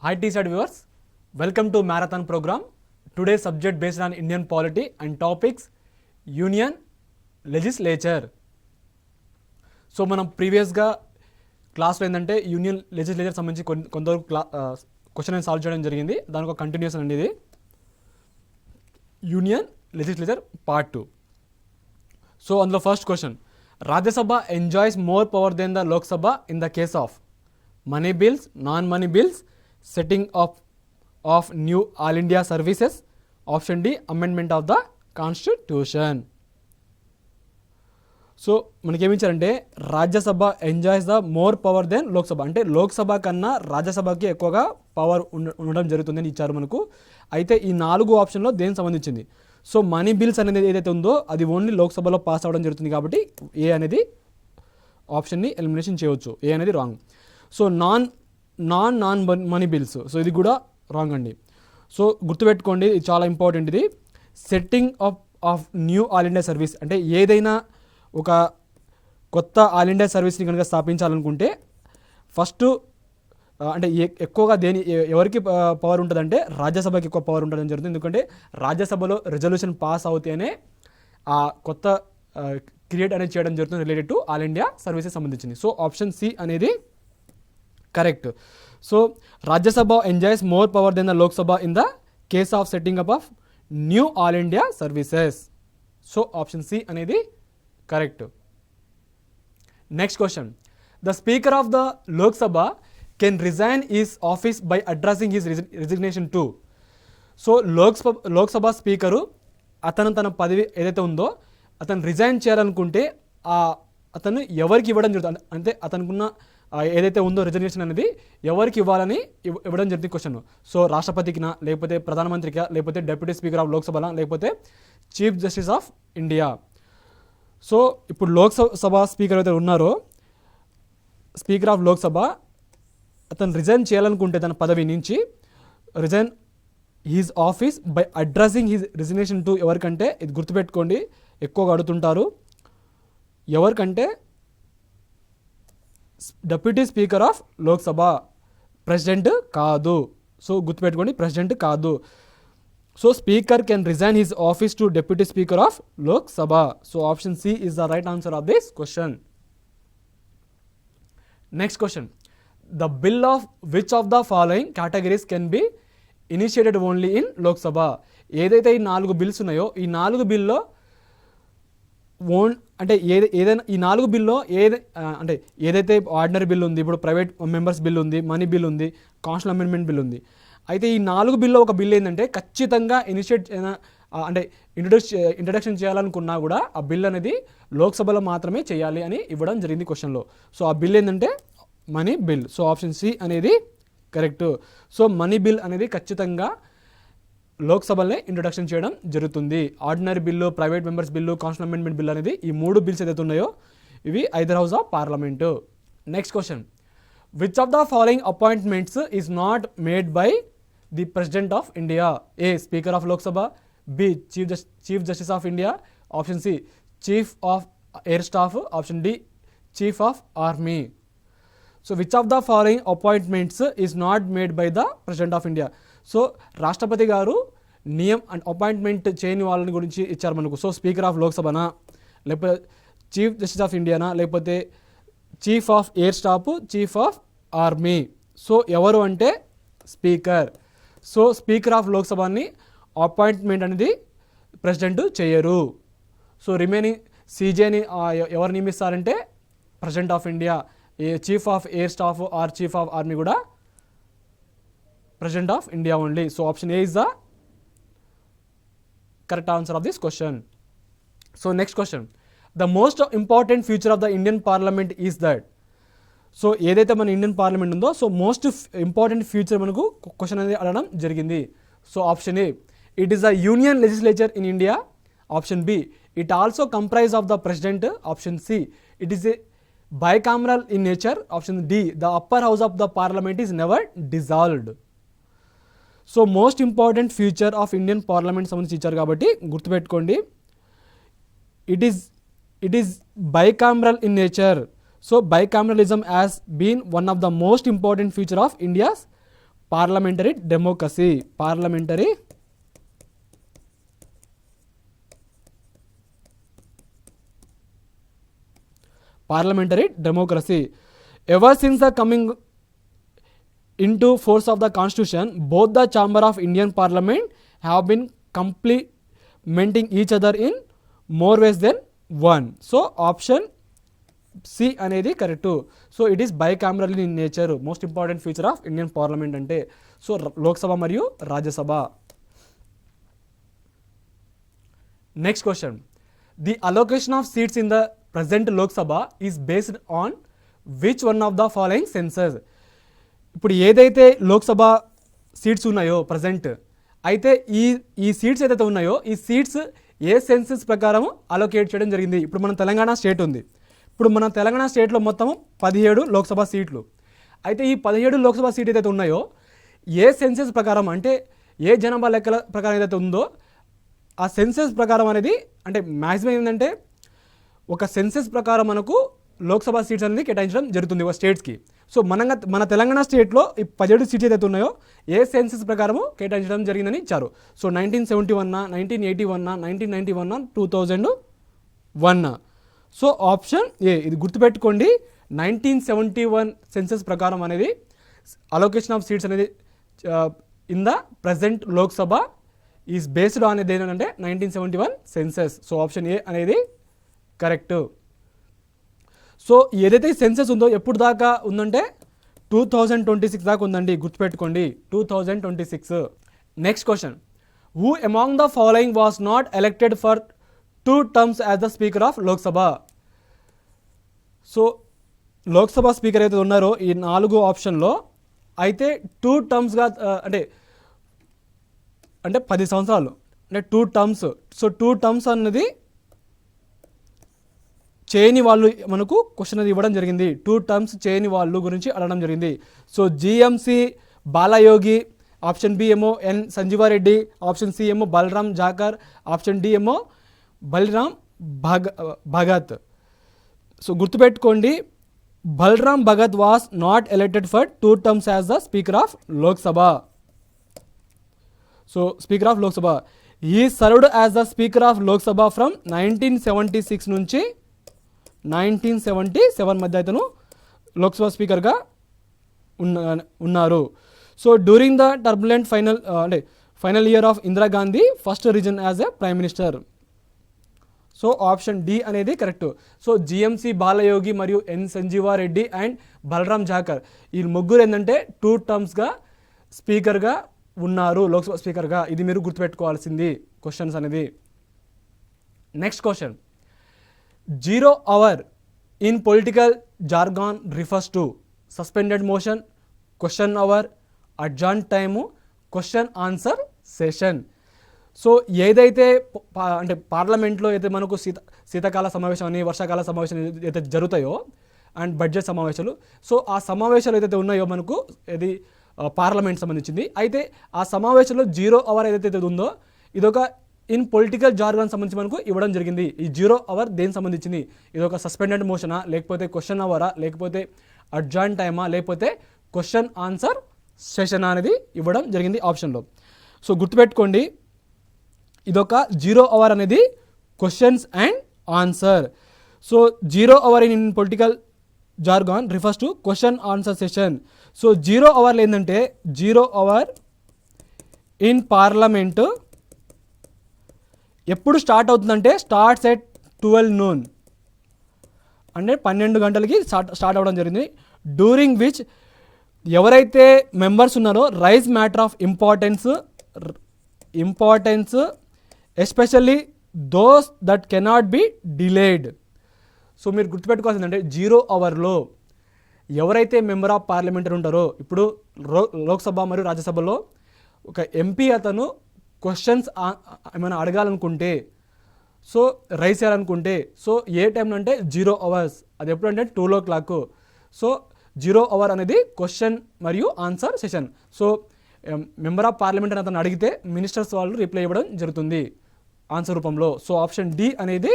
Hi T-side viewers, welcome to marathon program. Today's subject based on Indian polity and topics Union, Legislature. So మనం ప్రీవియస్గా క్లాస్లో ఏంటంటే union legislature సంబంధించి కొంతవరకు question అని సాల్వ్ చేయడం జరిగింది. దానికి ఒక కంటిన్యూషన్ అండి ఇది యూనియన్ లెజిస్లేచర్ పార్ట్ 2. సో అందులో first question, Rajya Sabha enjoys more power than the Lok Sabha in the case of money bills, non money bills, setting of new all India services, option D amendment of the constitution. So మనకేమిచ్చారంటే Rajya Sabha enjoys the more power than Lok Sabha, అంటే లోక్సభ కన్నా రాజ్యసభకి ఎక్కువగా power ఉండడం జరుగుతుంది అని ఇచ్చారు మనకు. అయితే ఈ 4 ఆప్షన్లో దేనికి సంబంధించింది? సో మనీ బిల్స్ అనేది ఏదైతే ఉందో అది ఓన్లీ లోక్సభలో పాస్ అవ్వడం జరుగుతుంది కాబట్టి ఏ అనేది ఆప్షన్ని ఎలిమినేషన్ చేయవచ్చు, ఏ అనేది wrong. So non money bills, so ఇది కూడా రాంగ్ అండి. సో గుర్తుపెట్టుకోండి, ఇది చాలా ఇంపార్టెంట్. ఇది setting of new all India service, అంటే ఏదైనా ఒక కొత్త ఆల్ ఇండియా సర్వీస్ని కనుక స్థాపించాలనుకుంటే ఫస్ట్ అంటే ఎక్కువగా ఎవరికి పవర్ ఉంటుందంటే రాజ్యసభకి ఎక్కువ పవర్ ఉంటుందని జరుగుతుంది. ఎందుకంటే రాజ్యసభలో రెజల్యూషన్ పాస్ అవుతేనే ఆ కొత్త క్రియేట్ అనేది చేయడం జరుగుతుంది related to all India services సంబంధించింది. సో ఆప్షన్ సి అనేది correct. So Rajya Sabha enjoys more power than the Lok Sabha in the case of setting up of new all India services. So option C అనేది correct. Next question, the speaker of the Lok Sabha can resign his office by addressing his resignation to. So Lok Sabha speaker అతను తన పదవి ఏదైతే ఉందో అతను resign చేయాలనుకుంటే అతను ఎవరికి ఇవ్వడం జరుగుతుంది, అంటే అతనుకున్న ఏదైతే ఉందో రిజర్వేషన్ అనేది ఎవరికి ఇవ్వాలని ఇవ్వడం జరిగింది క్వశ్చన్. సో రాష్ట్రపతికినా, లేకపోతే ప్రధానమంత్రికా, లేకపోతే డెప్యూటీ స్పీకర్ ఆఫ్ లోక్సభనా, లేకపోతే chief justice of India. So ఇప్పుడు లోక్సభ స్పీకర్ అయితే ఉన్నారో, స్పీకర్ ఆఫ్ లోక్సభ అతను రిజైన్ చేయాలనుకుంటే తన పదవి నుంచి resign his office by addressing his resignation to ఎవరికంటే, ఇది గుర్తుపెట్టుకోండి, ఎక్కువగా అడుగుతుంటారు, ఎవరికంటే deputy speaker of Lok Sabha, president కాదు. సో గుర్తుపెట్టుకోండి, ప్రెసిడెంట్ కాదు. So speaker can resign his office to deputy speaker of Lok Sabha. So option C is the right answer of this question. Next question, the bill of which of the following categories can be initiated only in Lok Sabha. ఏదైతే ఈ 4 bills ఉన్నాయో ఈ 4 బిల్లో అంటే ఏదైనా ఈ 4 బిల్లో అంటే ఏదైతే ఆర్డినరీ బిల్ ఉంది, ఇప్పుడు ప్రైవేట్ మెంబర్స్ బిల్ ఉంది, మనీ బిల్ ఉంది, కాన్స్టిట్యూషన్ అమెండ్మెంట్ బిల్ ఉంది. అయితే ఈ 4 బిల్లో ఒక బిల్ ఏంటంటే ఖచ్చితంగా ఇనిషియేట్ అంటే ఇంట్రడక్షన్ చేయాలనుకున్నా కూడా ఆ బిల్ అనేది లోక్సభలో మాత్రమే చేయాలి అని ఇవ్వడం జరిగింది క్వశ్చన్లో. సో ఆ బిల్ ఏంటంటే money bill. So option C అనేది కరెక్ట్. సో మనీ బిల్ అనేది ఖచ్చితంగా లోక్సభలోనే ఇంట్రొడక్షన్ చేయడం జరుగుతుంది. Ordinary bill, private members bill, constitution amendment bill అనేది ఈ 3 బిల్స్ ఏదైతే ఉన్నాయో ఇవి either house of parliament. Next question, which of the following appointments is not made by the president of India? A speaker of Lok Sabha, B chief justice of India, option C chief of air staff, option D chief of army. So which of the following appointments is not made by the president of India. So రాష్ట్రపతి గారు appointment చేయని వాళ్ళని గురించి ఇచ్చారు మనకు. So speaker of లోక్సభనా, లేకపోతే chief justice of ఇండియానా, లేకపోతే chief of air staff, chief of army. So ఎవరు అంటే స్పీకర్. సో స్పీకర్ ఆఫ్ లోక్సభని అపాయింట్మెంట్ అనేది ప్రెసిడెంట్ చేయరు. సో రిమైనింగ్ సీజేని ఎవరు నియమిస్తారంటే president of India. Chief of air staff or chief of army కూడా president of India only. So option A is the correct answer of this question. So next question, the most important feature of the Indian parliament is that. So ఏదైతే మన Indian parliament ఉందో so most important feature మనకు question అనేది అడగడం జరిగింది. So option A, it is the union legislature in India. Option B, it also comprise of the president. Option C, it is a bicameral in nature. Option D, the upper house of the parliament is never dissolved. So most important feature of Indian parliament సంబంధించి ఇచ్చారు కాబట్టి గుర్తుపెట్టుకోండి, it is bicameral in nature. So bicameralism has been one of the most important feature of India's parliamentary democracy. Parliamentary democracy. Ever since the coming into force of the constitution, both the chamber of Indian Parliament have been complementing each other in more ways than one. So option C అనేది correct. So it is bicameral in nature. Most important feature of Indian parliament అంటే so Lok Sabha మరియు Rajya Sabha. Next question. The allocation of seats in the present Lok Sabha is based on which one of the following census? ఇప్పుడు ఏదైతే Lok Sabha seats ఉన్నాయో present అయితే ఈ seats ఏదైతే ఉన్నాయో ఈ సీట్స్ ఏ సెన్సస్ ప్రకారం అలోకేట్ చేయడం జరిగింది. ఇప్పుడు మన తెలంగాణ స్టేట్ ఉంది. ఇప్పుడు మన తెలంగాణ స్టేట్లో మొత్తం 17 లోక్సభ సీట్లు. అయితే ఈ 17 లోక్సభ సీట్లు ఏదైతే ఉన్నాయో ఏ సెన్సస్ ప్రకారం అంటే ఏ జనాభా లెక్కల ప్రకారం ఏదైతే ఉందో ఆ సెన్సస్ ప్రకారం అనేది అంటే మ్యాక్సిమం ఏంటంటే ఒక సెన్సస్ ప్రకారం మనకు లోక్సభ సీట్స్ అనేది కేటాయించడం జరుగుతుంది ఒక స్టేట్స్కి. సో మన తెలంగాణ స్టేట్లో ఈ 17 సీట్స్ ఏదైతే ఉన్నాయో ఏ సెన్సస్ ప్రకారము కేటాయించడం జరిగిందని ఇచ్చారు. సో 1971, 1981, 1991, 2001. సో ఆప్షన్ ఏ ఇది గుర్తుపెట్టుకోండి. 1971 సెన్సస్ ప్రకారం అనేది అలోకేషన్ ఆఫ్ సీట్స్ అనేది in the present Lok Sabha is based on అనేది ఏంటంటే 1971 సెన్సస్. సో ఆప్షన్ ఏ అనేది కరెక్ట్. సో ఏదైతే సెన్సస్ ఉందో ఎప్పుడు దాకా ఉందంటే 2026 దాకా ఉందండి, గుర్తుపెట్టుకోండి 2026. Next question. Who among the following was not elected for 2 terms as the speaker of Lok Sabha? So Lok Sabha speaker అయితే ఉన్నారో ఈ 4 ఆప్షన్లో అయితే 2 termsగా అంటే 10 సంవత్సరాలు అంటే 2 terms. సో 2 terms అన్నది చేయని వాళ్ళు మనకు క్వశ్చన్ అది ఇవ్వడం జరిగింది. 2 terms చేయని వాళ్ళు గురించి అడగడం జరిగింది. So G.M.C Balayogi, option B ఏమో ఎన్ సంజీవా రెడ్డి, ఆప్షన్ సి ఏమో బలరామ్ జాకర్, ఆప్షన్ డి ఏమో బలిరామ్ భగత్. సో గుర్తుపెట్టుకోండి Balram Bhagat was not elected for 2 terms as the speaker of Lok Sabha. So speaker of Lok Sabha he served as the speaker of Lok Sabha from 1976 నుంచి 1977 మధ్య అతను లోక్సభ స్పీకర్గా ఉన్నారు. So during the turbulent final year of Indira Gandhi first reason as a prime minister. So option D అనేది correct. So G.M.C Balayogi మరియు N Sanjeeva Reddy and Balram Jakhar ఈ ముగ్గురు ఏంటంటే 2 termsగా స్పీకర్గా ఉన్నారు లోక్సభ స్పీకర్గా. ఇది మీరు గుర్తుపెట్టుకోవాల్సింది క్వశ్చన్స్ అనేది. Next question. 0 hour in political jargon refers to suspended motion, question hour, adjourned time, question answer session. So ఏదైతే అంటే పార్లమెంట్లో అయితే మనకు శీతాకాల సమావేశం అని వర్షాకాల సమావేశం అయితే జరుగుతాయో అండ్ బడ్జెట్ సమావేశాలు, సో ఆ సమావేశాలు ఏదైతే ఉన్నాయో మనకు ఇది పార్లమెంట్ సంబంధించింది. అయితే ఆ సమావేశంలో 0 hour ఏదైతే ఉందో ఇదొక ఇన్ పొలిటికల్ జార్గన్ సంబంధించి మనకు ఇవ్వడం జరిగింది. ఈ 0 hour దేనికి సంబంధించింది? ఇది ఒక సస్పెండెడ్ మోషనా, లేకపోతే క్వశ్చన్ అవరా, లేకపోతే అడ్జార్న్ టైమా, లేకపోతే క్వశ్చన్ ఆన్సర్ సెషన్ అనేది ఇవ్వడం జరిగింది ఆప్షన్లో. సో గుర్తుపెట్టుకోండి ఇదొక 0 hour అనేది questions and answer. So 0 hour in political jargon refers to question answer session. So 0 hourలో ఏంటంటే 0 hour ఇన్ పార్లమెంటు ఎప్పుడు స్టార్ట్ అవుతుందంటే స్టార్ట్స్ ఎట్ 12 noon అంటే 12 గంటలకి స్టార్ట్ అవ్వడం జరిగింది. డ్యూరింగ్ విచ్ ఎవరైతే మెంబర్స్ ఉన్నారో raise matter of importance especially those that cannot be delayed. So మీరు గుర్తుపెట్టుకోవాల్సిందంటే 0 hourలో ఎవరైతే మెంబర్ ఆఫ్ పార్లమెంటరీ ఉంటారో ఇప్పుడు లోక్సభ మరియు రాజ్యసభలో ఒక ఎంపీ అతను క్వశ్చన్స్ ఏమైనా అడగాలనుకుంటే సో రైస్ చేయాలనుకుంటే సో ఏ టైంలో అంటే 0 hours, అది ఎప్పుడంటే 12 o'clock. సో 0 hour అనేది క్వశ్చన్ మరియు answer session. So member of parliament అని అతను అడిగితే మినిస్టర్స్ వాళ్ళు రిప్లై ఇవ్వడం జరుగుతుంది ఆన్సర్ రూపంలో. సో ఆప్షన్ డి అనేది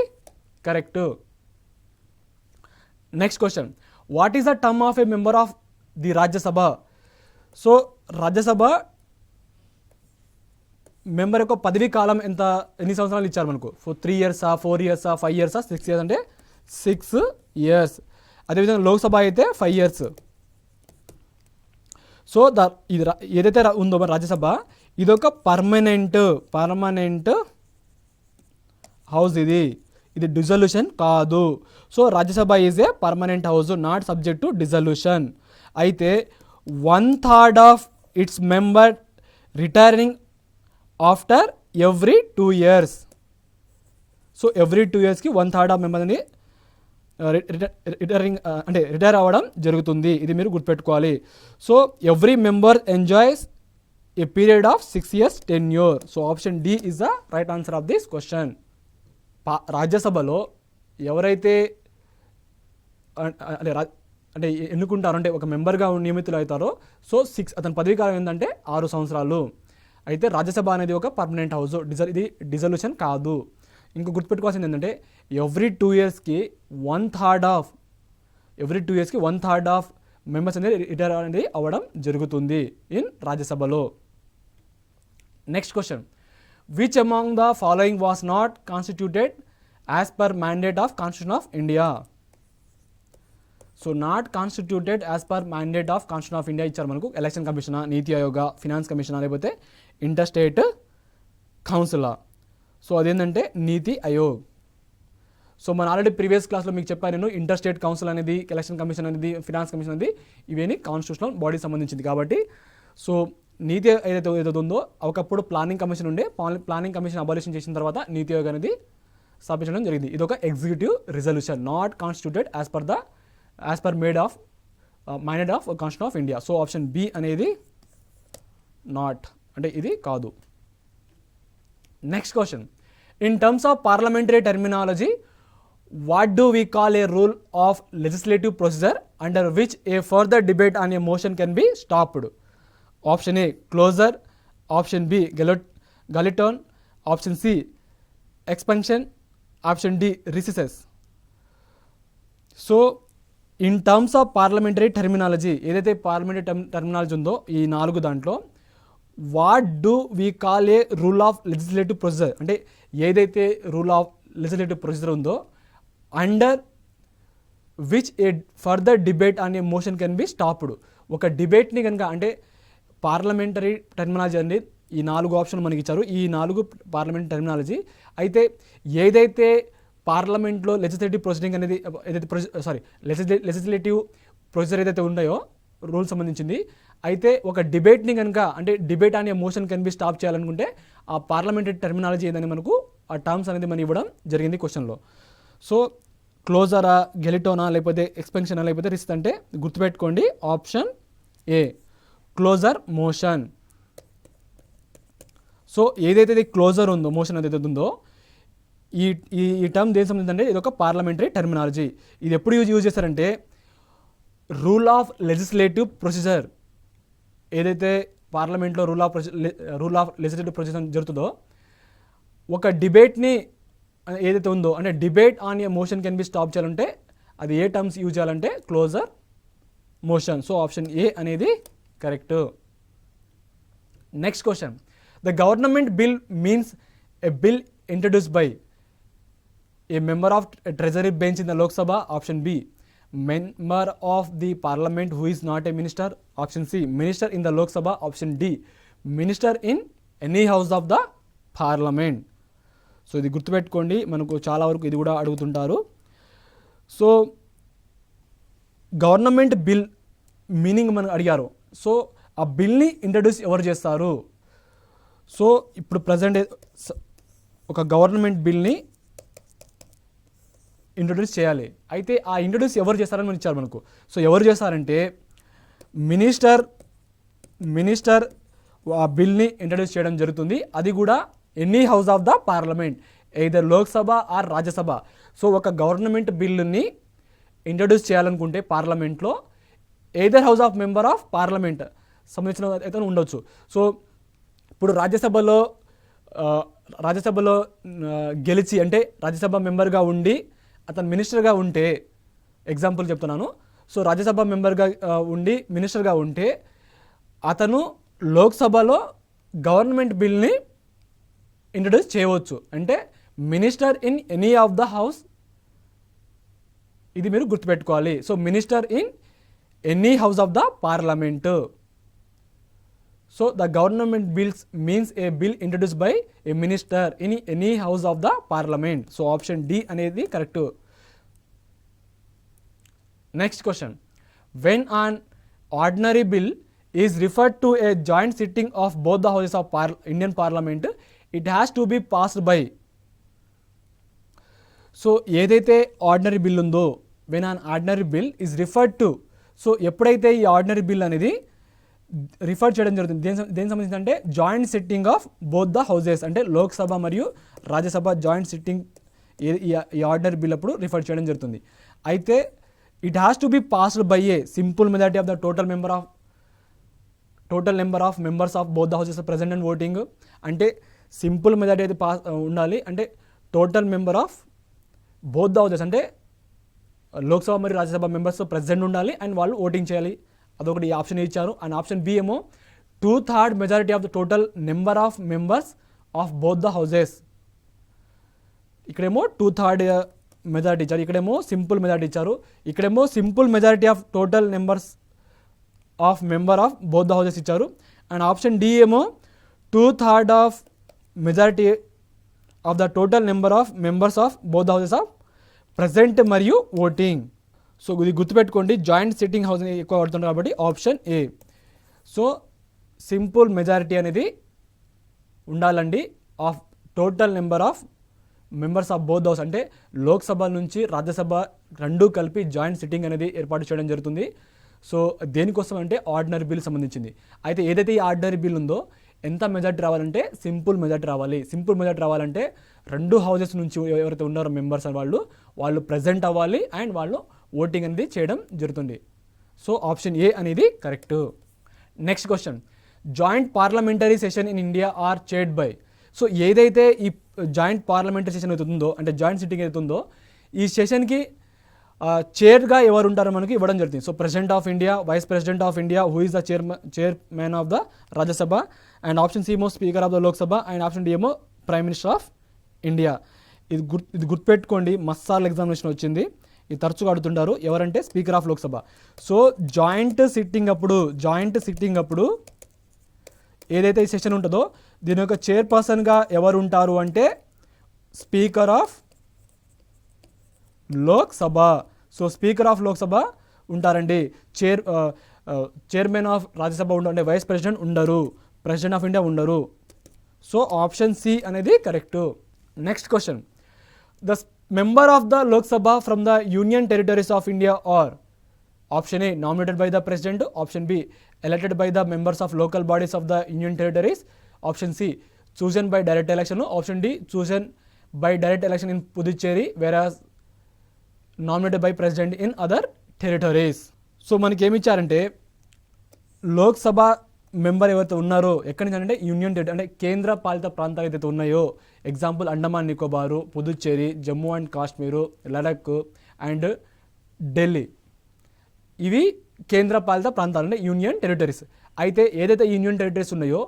correct. Next question. What is the term of A member of the Rajya Sabha? So Rajya Sabha member యొక్క పదవీ కాలం ఎన్ని సంవత్సరాలు ఇచ్చారు మనకు? 3 ఇయర్సా, 4 ఇయర్సా, 5 ఇయర్సా, 6 ఇయర్స్ అంటే 6 ఇయర్స్. అదేవిధంగా లోక్సభ అయితే 5 ఇయర్స్. సో ఇది ఏదైతే ఉందో మన రాజ్యసభ ఇదొక పర్మనెంట్ హౌస్. ఇది డిజల్యూషన్ కాదు. So Rajya Sabha is a permanent house, not subject to dissolution. అయితే 1/3 of it's member retiring after every 2 years. So every 2 ఇయర్స్కి 1/3 ఆఫ్ మెంబర్ అని రిటైర్ అవ్వడం జరుగుతుంది. ఇది మీరు గుర్తుపెట్టుకోవాలి. So every member enjoys a period of 6 years tenure. So option D is the right answer of this question. రాజ్యసభలో ఎవరైతే అంటే ఎన్నుకుంటారో, అంటే ఒక మెంబర్గా నియమితులు అవుతారో, సో 6 అతని పదవీ కాలం ఏంటంటే 6 సంవత్సరాలు. అయితే రాజ్యసభ అనేది ఒక పర్మనెంట్ హౌస్, ఇది డిజల్యూషన్ కాదు. ఇంకా గుర్తుపెట్టుకోవాల్సింది ఏంటంటే ఎవ్రీ 2 ఇయర్స్కి 1/3 ఆఫ్ మెంబర్స్ అనేది రిటైర్ అనేది అవ్వడం జరుగుతుంది ఇన్ రాజ్యసభలో. Next question, which among the following was not constituted as per mandate of constitution of India? So not constituted as per mandate of constitution of India ఇచ్చారు మనకు. Election కమిషనా, నీతి Aayog, finance కమిషనా, లేకపోతే inter state కౌన్సిలా? So అదేంటంటే నీతి Aayog. So మన already previous క్లాస్లో మీకు చెప్పాను నేను, inter state council అనేది, ఎలక్షన్ కమిషన్ అనేది, ఫినాన్స్ కమిషన్ అనేది ఇవన్నీ కాన్స్టిట్యూషనల్ బాడీ సంబంధించింది కాబట్టి. సో నీతి ఏదైతే ఉందో ఒకప్పుడు ప్లానింగ్ కమిషన్ ఉండే, ప్లానింగ్ కమిషన్ అబాలిషన్ చేసిన తర్వాత నీతి ఆయోగ్ అనేది స్థాపించడం జరిగింది. ఇది ఒక executive resolution, not constituted as per mandate of constitution of India. So option B అనేది నాట్, అంటే ఇది కాదు. Next question, in terms of parliamentary terminology what do we call a rule of legislative procedure under which a further debate on a motion can be stopped? Option A, closure. Option B, Gullitone. Option C, expunction. Option D, recess. So in terms of parliamentary terminology, ఏదైతే parliamentary terminology ఉందో ఈ 4 దాంట్లో what do we call a rule of legislative procedure, అంటే ఏదైతే rule of legislative procedure ఉందో under which A further debate అనే motion can B stopped. ఒక డిబేట్ని కనుక, అంటే పార్లమెంటరీ టర్మినాలజీ అనేది ఈ 4 ఆప్షన్ మనకి ఇచ్చారు. ఈ 4 పార్లమెంట్ టర్మినాలజీ. అయితే ఏదైతే పార్లమెంట్లో లెజిస్లేటివ్ ప్రొసీడింగ్ అనేది లెజిస్లేటివ్ ప్రొసీజర్ ఏదైతే ఉన్నాయో రూల్ సంబంధించింది, అయితే ఒక డిబేట్ని కనుక, అంటే డిబేట్ అనే మోషన్ కెన్ బి స్టాప్ చేయాలనుకుంటే ఆ పార్లమెంటరీ టర్మినాలజీ ఏదని మనకు ఆ టర్మ్స్ అనేది మనం ఇవ్వడం జరిగింది క్వశ్చన్లో. సో క్లోజరా, గెలిటోనా, లేకపోతే ఎక్స్పెన్షనా, లేకపోతే రిస్ట్ అంటే గుర్తుపెట్టుకోండి option A, closure motion. So ఏదైతే క్లోజర్ ఉందో, మోషన్ ఏదైతే ఉందో ఈ టర్మ్ దేనికి సంబంధించి ఇది ఒక పార్లమెంటరీ టర్మినాలజీ. ఇది ఎప్పుడు యూజ్ చేస్తారంటే రూల్ ఆఫ్ లెజిస్లేటివ్ ప్రొసీజర్, ఏదైతే పార్లమెంట్లో రూల్ ఆఫ్ లెజిస్లేటివ్ ప్రొసీజర్ జరుగుతుందో ఒక డిబేట్ని ఏదైతే ఉందో, అంటే debate on a motion can be stop చేయాలంటే అది ఏ టర్మ్స్ యూజ్ చేయాలంటే closure motion. So option A అనేది correct. Next question, the government bill means a bill introduced by a member of treasury bench in the Lok Sabha. Option B, member of the parliament who is not a minister. Option C, minister in the Lok Sabha. Option D, minister in any house of the parliament. So ఇది గుర్తుపెట్టుకోండి, మనకు చాలా వరకు ఇది కూడా అడుగుతుంటారు. So government bill meaning మనకు అడిగారు. సో ఆ బిల్ని ఇంట్రడ్యూస్ ఎవరు చేస్తారు? సో ఇప్పుడు ప్రజెంట్ ఒక గవర్నమెంట్ బిల్ని ఇంట్రొడ్యూస్ చేయాలి. అయితే ఆ ఇంట్రొడ్యూస్ ఎవరు చేస్తారని మనం ఇచ్చారు మనకు. సో ఎవరు చేస్తారంటే మినిస్టర్ ఆ బిల్ని ఇంట్రొడ్యూస్ చేయడం జరుగుతుంది. అది కూడా any house of the parliament, either Lok Sabha are Rajya Sabha. So ఒక గవర్నమెంట్ బిల్లుని ఇంట్రొడ్యూస్ చేయాలనుకుంటే పార్లమెంట్లో either house of member of parliament సంబంధించిన అయితే ఉండొచ్చు. సో ఇప్పుడు రాజ్యసభలో గెలిచి, అంటే రాజ్యసభ మెంబర్గా ఉండి అతను మినిస్టర్గా ఉంటే, ఎగ్జాంపుల్ చెప్తున్నాను. సో రాజ్యసభ మెంబర్గా ఉండి మినిస్టర్గా ఉంటే అతను లోక్సభలో గవర్నమెంట్ బిల్ని ఇంట్రడ్యూస్ చేయవచ్చు. అంటే minister in any of the house, ఇది మీరు గుర్తుపెట్టుకోవాలి. So minister in any house of the parliament. So the government bills means a bill introduce by a minister in any house of the parliament. So option D అనేది correct. Next question, when an ordinary bill is referred to a joint sitting of both the houses of Indian parliament, it has to be passed by. So ఏదైతే ordinary bill ఉందో, when an ordinary bill is referred to, so ఎప్పుడైతే ఈ ordinary bill అనేది refer చేయడం జరుగుతుంది, దేనికి సంబంధించి అంటే joint sitting of both the houses, అంటే లోక్సభ మరియు రాజ్యసభ జాయింట్ సిట్టింగ్ ఈ ఆర్డినరీ బిల్ అప్పుడు రిఫర్ చేయడం జరుగుతుంది. అయితే it has to be passed by A simple majority of the total number of members of both the houses present and voting. అంటే simple majority అయితే ఉండాలి, అంటే total member of both the houses, అంటే లోక్సభ మరియు Rajya Sabha members president ఉండాలి and వాళ్ళు voting చేయాలి. అదొకటి ఆప్షన్ ఇచ్చారు. అండ్ ఆప్షన్ బి ఏమో 2/3 majority of the total number of members of both the houses. ఇక్కడేమో 2/3 మెజారిటీ ఇచ్చారు, ఇక్కడేమో సింపుల్ మెజారిటీ ఇచ్చారు. ఇక్కడేమో simple majority of total numbers of member of both the houses ఇచ్చారు. అండ్ ఆప్షన్ డి ఏమో 2/3 of majority of the total number of members of both the houses of present మరియు voting. So ఇది గుర్తుపెట్టుకోండి, joint sitting house ఎక్కువ పడుతుంది కాబట్టి option ఏ. So simple majority అనేది ఉండాలండి of total number of members of both house, అంటే లోక్సభ నుంచి రాజ్యసభ రెండూ కలిపి జాయింట్ సిట్టింగ్ అనేది ఏర్పాటు చేయడం జరుగుతుంది. సో దేనికోసం అంటే ఆర్డినరీ బిల్ సంబంధించింది. అయితే ఏదైతే ఈ ఆర్డినరీ బిల్ ఉందో ఎంత మెజారిటీ రావాలంటే సింపుల్ మెజారిటీ రావాలి. సింపుల్ మెజారిటీ రావాలంటే రెండు హౌసెస్ నుంచి ఎవరైతే ఉన్నారో మెంబర్స్ వాళ్ళు ప్రెజెంట్ అవ్వాలి అండ్ వాళ్ళు ఓటింగ్ అనేది చేయడం జరుగుతుంది. సో ఆప్షన్ ఏ అనేది correct. Next question, joint parliamentary session in India or chaired by. So ఏదైతే ఈ జాయింట్ పార్లమెంటరీ సెషన్ అవుతుందో, అంటే జాయింట్ సిట్టింగ్ అవుతుందో, ఈ సెషన్కి చైర్గా ఎవరు ఉంటారో మనకి ఇవ్వడం జరుగుతుంది. So president of India, vice president of India, who is the chairman of the Rajya Sabha, and option C ఏమో speaker of the Lok Sabha, and option D ఏమో ప్రైమ్ మినిస్టర్ ఆఫ్ ఇండియా. ఇది గుర్తుపెట్టుకోండి, మస్సార్లు ఎగ్జామినేషన్ వచ్చింది, ఇది తరచుగా అడుగుతుంటారు. ఎవరంటే speaker of Lok Sabha. So joint sitting అప్పుడు ఏదైతే ఈ సెషన్ ఉంటుందో దీని యొక్క చైర్పర్సన్గా ఎవరు ఉంటారు అంటే speaker of Lok Sabha. So speaker of Lok Sabha ఉంటారండి. చైర్మన్ ఆఫ్ రాజ్యసభ ఉండరు, అంటే వైస్ ప్రెసిడెంట్ ఉండరు, ప్రెసిడెంట్ ఆఫ్ ఇండియా ఉండరు. సో ఆప్షన్ సి అనేది correct. Next question, the member of the Lok Sabha from the union territories of India are option A nominated by the president, option B elected by the members of local bodies of the union territories, option C chosen by direct election, option D chosen by direct election in Puducherry whereas nominated by president in other territories. So మనకి ఏమి ఇచ్చారంటే Lok Sabha member ఎవరైతే ఉన్నారో ఎక్కడి నుంచి అంటే union territory, అంటే కేంద్ర పాలిత ప్రాంతాలు ఏదైతే ఉన్నాయో, example Andaman Nicobar, Puducherry, Jammu and Kashmir, Ladakh and Delhi, ఇవి కేంద్ర పాలిత ప్రాంతాలు అంటే యూనియన్ టెరిటరీస్. అయితే ఏదైతే యూనియన్ టెరిటరీస్ ఉన్నాయో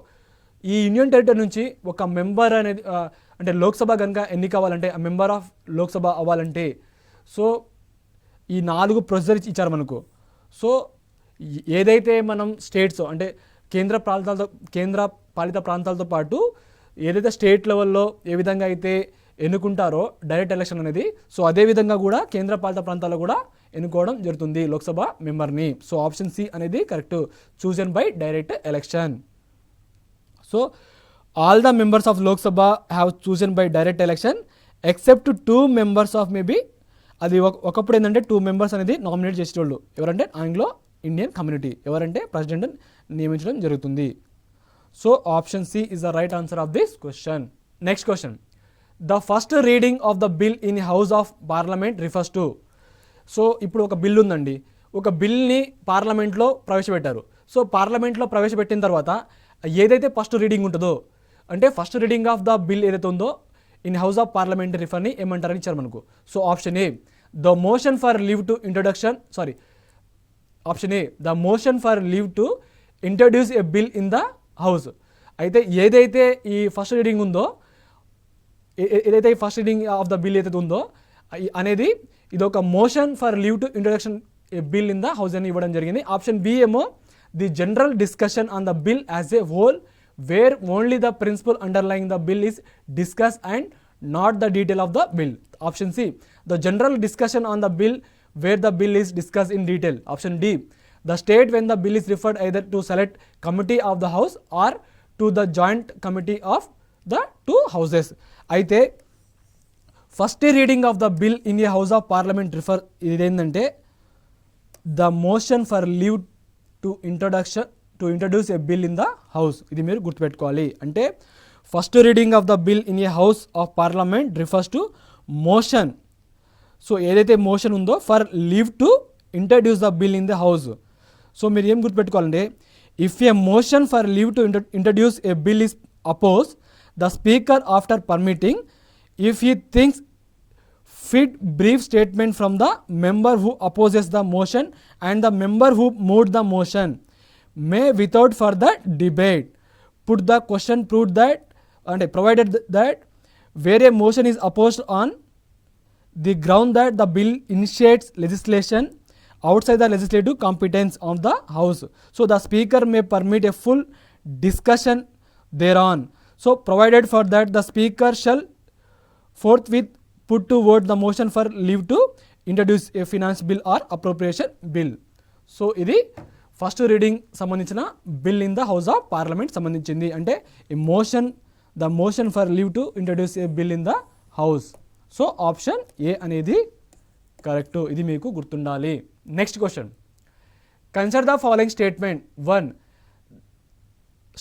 ఈ యూనియన్ టెరిటరీ నుంచి ఒక మెంబర్ అనేది అంటే లోక్సభ కనుక ఎన్ని కావాలంటే ఆ మెంబర్ ఆఫ్ లోక్సభ అవ్వాలంటే సో ఈ 4 ప్రొసీజర్స్ ఇచ్చారు మనకు. సో ఏదైతే మనం స్టేట్స్ అంటే కేంద్ర పాలిత ప్రాంతాలతో పాటు ఏదైతే స్టేట్ లెవెల్లో ఏ విధంగా అయితే ఎన్నుకుంటారో డైరెక్ట్ ఎలక్షన్ అనేది, సో అదే విధంగా కూడా కేంద్ర పాలిత ప్రాంతాల్లో కూడా ఎన్నుకోవడం జరుగుతుంది లోక్సభ మెంబర్ని. సో ఆప్షన్ సి అనేది correct, chosen by direct election. So all the members of Lok Sabha have chosen by direct election except 2 members of maybe, అది ఒకప్పుడు ఏంటంటే 2 మెంబర్స్ అనేది నామినేట్ చేసేవాళ్ళు, ఎవరంటే ఆంగ్లో ఇండియన్ కమ్యూనిటీ, ఎవరంటే ప్రెసిడెంట్ నియమించడం జరుగుతుంది. So option C is the right answer of this question. Next question, the first reading of the bill in house of parliament refers to. So ఇప్పుడు ఒక బిల్ ఉందండి, ఒక బిల్ని పార్లమెంట్లో ప్రవేశపెట్టారు. సో పార్లమెంట్లో ప్రవేశపెట్టిన తర్వాత ఏదైతే ఫస్ట్ రీడింగ్ ఉంటుందో, అంటే first reading of the bill ఏదైతే ఉందో ఇన్ హౌస్ ఆఫ్ పార్లమెంట్ రిఫర్ని ఏమంటారని ఇచ్చారు మనకు. So option A the motion for leave to introduction, option A the motion for leave to introduce a bill in the house. అయితే ఏదైతే ఈ first reading ఉందో, ఏదైతే ఈ first reading of the bill ఏదైతే ఉందో అనేది ఇది ఒక motion for leave to introduction A bill in the house అని ఇవ్వడం జరిగింది. ఆప్షన్ బి ఏమో the general discussion on the bill as a whole where only the principle underlying the bill is discuss and not the detail of the bill. Option C the general discussion on the bill where the bill is discuss in detail. Option D the state when the bill is referred either to select committee of the house or to the joint committee of the two houses. అయితే first reading of the bill in a house of parliament refer ఇదేంటంటే the motion for leave to introduce a bill in the house. ఇది మీరు గుర్తుపెట్టుకోవాలి. అంటే first reading of the bill in a house of parliament refers to motion. So ఏదైతే motion ఉందో for leave to introduce the bill in the house. So మీరు ఏం గుర్తుపెట్టుకోవాలంటే if a motion for leave to introduce a bill is oppose the speaker after permitting if he thinks fit brief statement from the member who opposes the motion and the member who moved the motion may without further debate put the question prove that అంటే provided that where a motion is opposed on the ground that the bill initiates legislation outside the legislative competence of the house. So the speaker may permit a full discussion thereon. So provided for that the speaker shall forthwith put to vote the motion for leave to introduce a finance bill or appropriation bill. So ఇది first reading సంబంధించిన bill in the house of parliament సంబంధించింది. అంటే ఈ motion the motion for leave to introduce a bill in the house. So option A అనేది correct. ఇది మీకు గుర్తుండాలి. Next question, consider the following statement.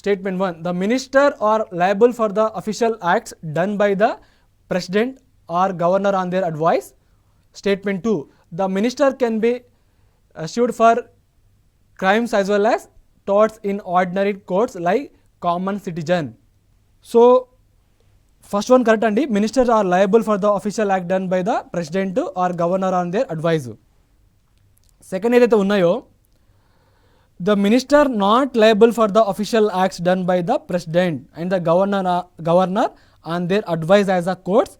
Statement 1, the minister are liable for the official acts done by the president or governor on their advice. Statement 2, the minister can be sued for crimes as well as torts in ordinary courts like common citizen. So first one correct andi, ministers are liable for the official act done by the president or governor on their advice. Second ఏదైతే ఉన్నాయో the minister not liable for the official acts done by the president and the governor on their advice as the courts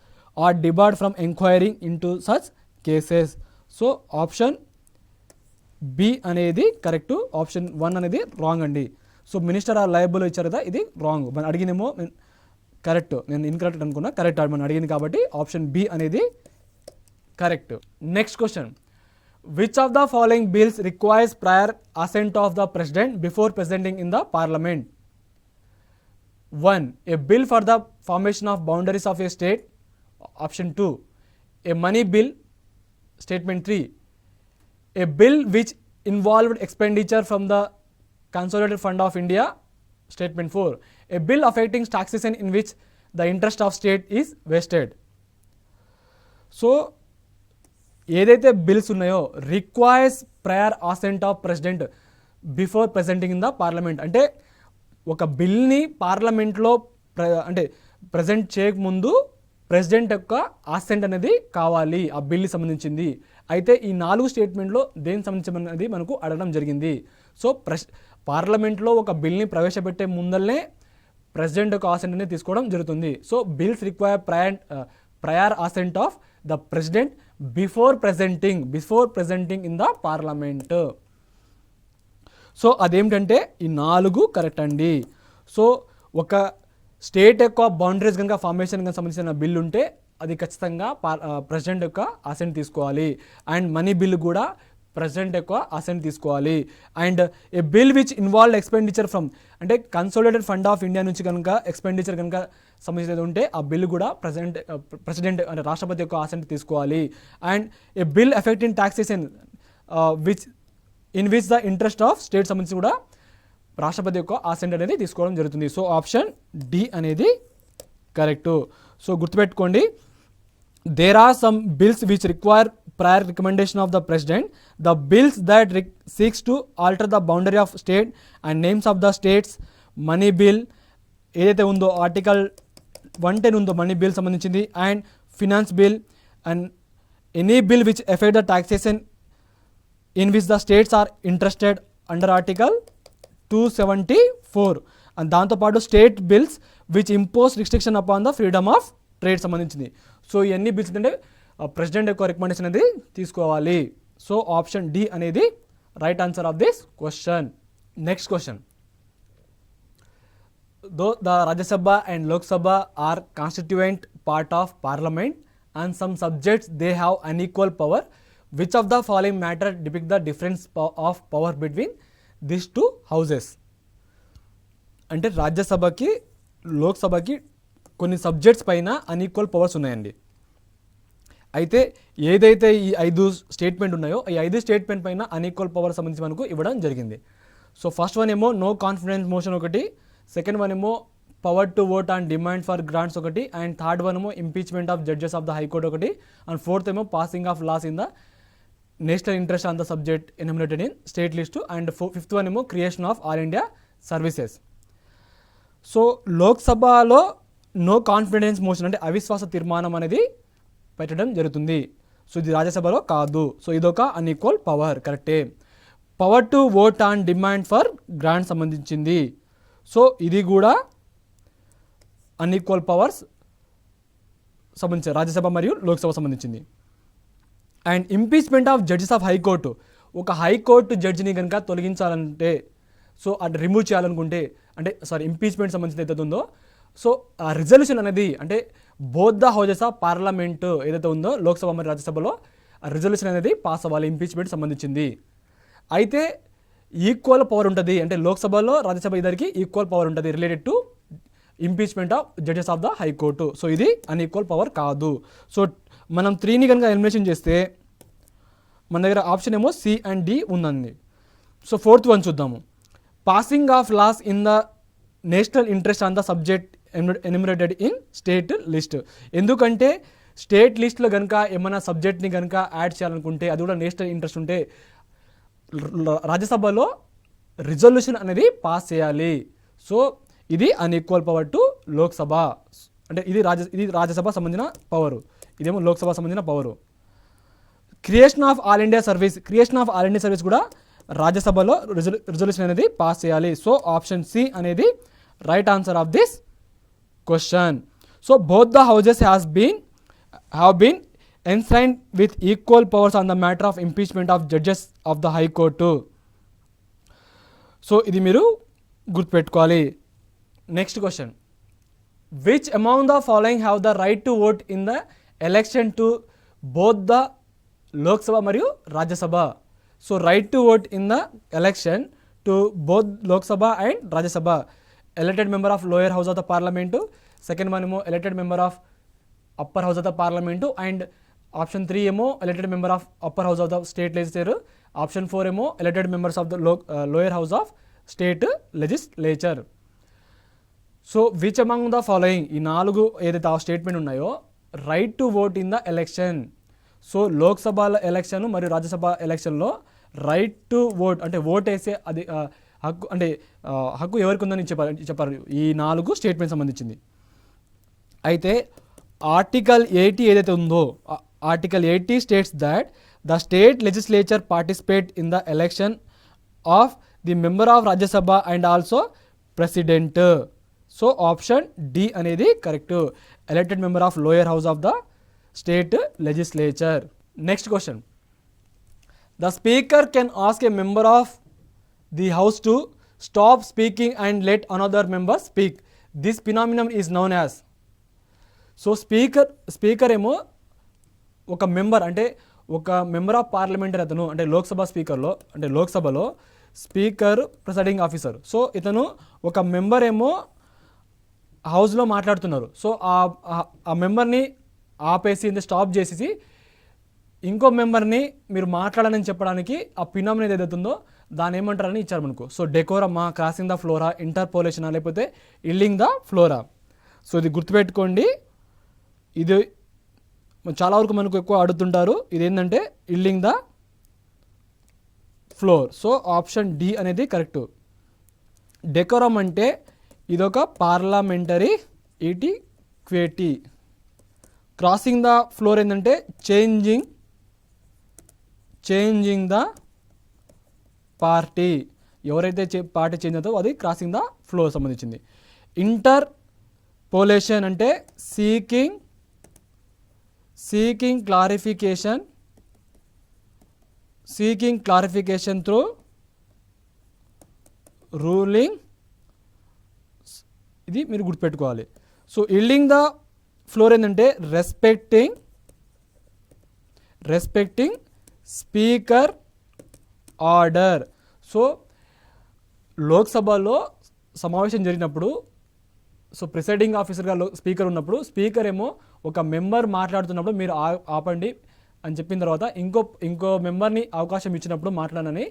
are debarred from inquiring into such cases. So option B అనేది correct, option 1 అనేది wrong అండి. So minister or liable ఇచ్చారు కదా, ఇది wrong. మనం అడిగినేమో correct, నేను incorrect అనుకున్నా, correct మనం అడిగింది కాబట్టి ఆప్షన్ బి అనేది correct. Next question, which of the following bills requires prior assent of the president before presenting in the parliament? 1, a bill for the formation of boundaries of a state. Option 2, a money bill. Statement 3, a bill which involved expenditure from the consolidated fund of India. Statement 4, a bill affecting taxation in which the interest of state is vested. So ఏదైతే bills ఉన్నాయో requires prior assent of president before presenting in the parliament. అంటే ఒక బిల్ని పార్లమెంట్లో అంటే present చేయకముందు president యొక్క assigned అనేది కావాలి ఆ బిల్ని సంబంధించింది. అయితే ఈ 4 స్టేట్మెంట్లో దేనికి సంబంధించినది మనకు అడగడం జరిగింది. సో పార్లమెంట్లో ఒక బిల్ని ప్రవేశపెట్టే ముందల్నే ప్రెసిడెంట్ యొక్క అసెంట్ అనేది తీసుకోవడం జరుగుతుంది. So bills require prior assent of the president before presenting in the parliament. So అదేమిటంటే ఈ 4 కరెక్ట్ అండి. సో ఒక స్టేట్ యొక్క బౌండరీస్ కనుక ఫార్మేషన్ కనుక సంబంధించిన బిల్ ఉంటే అది ఖచ్చితంగా ప్రెసిడెంట్ యొక్క అసెంట్ తీసుకోవాలి. అండ్ మనీ బిల్ కూడా ప్రెసిడెంట్ యొక్క అసెంట్ తీసుకోవాలి. And A bill which involve expenditure from అంటే కన్సాలిడేటెడ్ ఫండ్ ఆఫ్ ఇండియా నుంచి కనుక ఎక్స్పెండిచర్ కనుక సంబంధించినది ఉంటే ఆ బిల్ కూడా ప్రెసిడెంట్ అంటే రాష్ట్రపతి యొక్క అసెంట్ తీసుకోవాలి. And A bill effecting taxation in which the interest of state సంబంధించి కూడా రాష్ట్రపతి యొక్క అసెంట్ అనేది తీసుకోవడం జరుగుతుంది. సో ఆప్షన్ డి అనేది కరెక్ట్. సో గుర్తుపెట్టుకోండి, there are some bills which require prior recommendation of the president. The bills that seeks to alter the boundary of state and names of the states, money bill ఏదైతే ఉందో article 110 ఉందో money bill సంబంధించింది, and finance bill, and any bill which effect the taxation in which the states are interested under article 274 and దాంతోపాటు state bills which impose restriction upon the freedom of trade సంబంధించింది. So ఇవన్నీ bills అంటే president యొక్క recommendation అనేది తీసుకోవాలి. So option D అనేది right answer of this question. Next question. Though the Rajya Sabha and Lok Sabha are constituent part of Parliament and some subjects they have unequal power, which of the following matter depict the difference of power between these two houses? అంటే రాజ్యసభకి లోక్సభకి కొన్ని subjects పైన unequal powers ఉన్నాయండి. అయితే ఏదైతే ఈ 5 statement ఉన్నాయో ఈ 5 statement పైన అన్ఈక్వల్ పవర్ సంబంధించి మనకు ఇవ్వడం జరిగింది. సో ఫస్ట్ వన్ ఏమో నో కాన్ఫిడెన్స్ మోషన్ ఒకటి, సెకండ్ వన్ ఏమో power to vote and demand for grants ఒకటి, అండ్ థర్డ్ వన్ ఏమో impeachment of judges of the high court ఒకటి, అండ్ ఫోర్త్ ఏమో passing of laws in the national interest on the subject enumerated in state list, and fifth one ఏమో creation of all India services. So లోక్సభలో no confidence motion అంటే అవిశ్వాస తీర్మానం అనేది పెట్టడం జరుగుతుంది. సో ఇది రాజ్యసభలో కాదు. సో ఇదొక అన్ఈక్వల్ పవర్, కరెక్టే. Power to vote and demand for grant సంబంధించింది. సో ఇది కూడా అన్ఈక్వల్ పవర్స్ సంబంధించి రాజ్యసభ మరియు లోక్సభ సంబంధించింది. And impeachment of judges of high court, ఒక హైకోర్టు జడ్జిని కనుక తొలగించాలంటే, సో అది రిమూవ్ చేయాలనుకుంటే అంటే ఇంపీచ్మెంట్ సంబంధించి ఏదైతే ఉందో, సో ఆ రిజల్యూషన్ అనేది అంటే both the houses of parliament ఏదైతే ఉందో లోక్సభ మరియు రాజ్యసభలో ఆ రిజల్యూషన్ అనేది పాస్ అవ్వాలి ఇంపీచ్మెంట్ సంబంధించింది. అయితే ఈక్వల్ పవర్ ఉంటుంది అంటే లోక్సభలో రాజ్యసభ ఇద్దరికి ఈక్వల్ పవర్ ఉంటుంది related to impeachment of judges of the high court. So ఇది అన్ఈక్వల్ పవర్ కాదు. సో మనం 3ని కనుక ఎలిమినేషన్ చేస్తే మన దగ్గర ఆప్షన్ ఏమో సి అండ్ డి ఉందండి. సో ఫోర్త్ వన్ చూద్దాము. Passing of laws in the national interest on the subject enumerated in state list. ఎందుకంటే స్టేట్ లిస్ట్లో కనుక ఏమైనా సబ్జెక్ట్ని కనుక యాడ్ చేయాలనుకుంటే అది కూడా నేషనల్ ఇంట్రెస్ట్ ఉంటే రాజ్యసభలో రిజల్యూషన్ అనేది పాస్ చేయాలి. సో ఇది అన్ఈక్వల్ పవర్ టు లోక్సభ అంటే ఇది రాజ్యసభ సంబంధించిన పవరు, ఇదేమో లోక్సభ సంబంధించిన power. Creation of all India service కూడా రాజ్యసభలో రిజల్యూషన్ అనేది పాస్ చేయాలి. సో ఆప్షన్ సి అనేది right answer of this question. So both the houses have been enshrined with equal powers on the matter of impeachment of judges of the High Court. So ఇది మీరు గుర్తుపెట్టుకోవాలి. Next question. Which among the following have the right to vote in the election to both the Lok Sabha మరియు Rajya Sabha. So right to vote in the election to both Lok Sabha and Rajya Sabha. Elected member of lower house of the parliament, second one ఏమో elected member of upper house of the parliament, and option 3 ఏమో elected member of upper house of the state legislature, option 4 ఏమో elected members of the lower house of state legislature. So which among the following ఈ 4 ఏదైతే ఆ statement ఉన్నాయో right to vote in the election. So Lok Sabha election మరియు రాజ్యసభ ఎలక్షన్లో right to vote అంటే vote వేసే అది హక్కు అంటే హక్కు ఎవరికి ఉందని చెప్పారు ఈ 4 స్టేట్మెంట్ సంబంధించింది. అయితే ఆర్టికల్ 80 ఏదైతే ఉందో article 80 states that the state legislature participate in the election of the member of Rajya Sabha and also president. So option D అనేది correct, elected member of lower house of the state legislature. Next question. The speaker can ask a member of the house to stop speaking and let another member speak. This phenomenon is known as. So speaker ఏమో ఒక member అంటే ఒక member of parliamentary అతను అంటే లోక్సభలో speaker presiding officer. So ఇతను ఒక member ఏమో హౌస్లో మాట్లాడుతున్నారు. సో ఆ మెంబర్ని ఆపేసి స్టాప్ చేసేసి ఇంకో మెంబర్ని మీరు మాట్లాడాలని చెప్పడానికి ఆ ఫినామినన్ ఏదైతే ఉందో దాన్ని ఏమంటారని ఇచ్చారు మనకు. సో డెకోరమా, క్రాసింగ్ ద ఫ్లోరా, ఇంటర్పోలేషనా, లేకపోతే ఇల్లింగ్ ద ఫ్లోరా. సో ఇది గుర్తుపెట్టుకోండి. ఇది చాలా వరకు మనకు ఎక్కువ అడుగుతుంటారు. ఇదేంటంటే yielding the floor. So option D అనేది కరెక్ట్. డెకోరమ్ అంటే ఇదొక parliamentary etiquette. Crossing the floor ఏంటంటే చేంజింగ్ ద పార్టీ. ఎవరైతే పార్టీ చేంజ్ అవుతుందో అది క్రాసింగ్ ద ఫ్లో సంబంధించింది. ఇంటర్పోలేషన్ అంటే సీకింగ్ క్లారిఫికేషన్ త్రూ రూలింగ్, ఇది మీరు గుర్తుపెట్టుకోవాలి. సో ఈల్డింగ్ ద ఫ్లోర్ ఏంటంటే రెస్పెక్టింగ్ స్పీకర్ ఆర్డర్. సో లోక్సభలో సమావేశం జరిగినప్పుడు సో ప్రిసైడింగ్ ఆఫీసర్గా స్పీకర్ ఉన్నప్పుడు స్పీకర్ ఏమో ఒక మెంబర్ మాట్లాడుతున్నప్పుడు మీరు ఆపండి అని చెప్పిన తర్వాత ఇంకో మెంబర్ని అవకాశం ఇచ్చినప్పుడు మాట్లాడనని,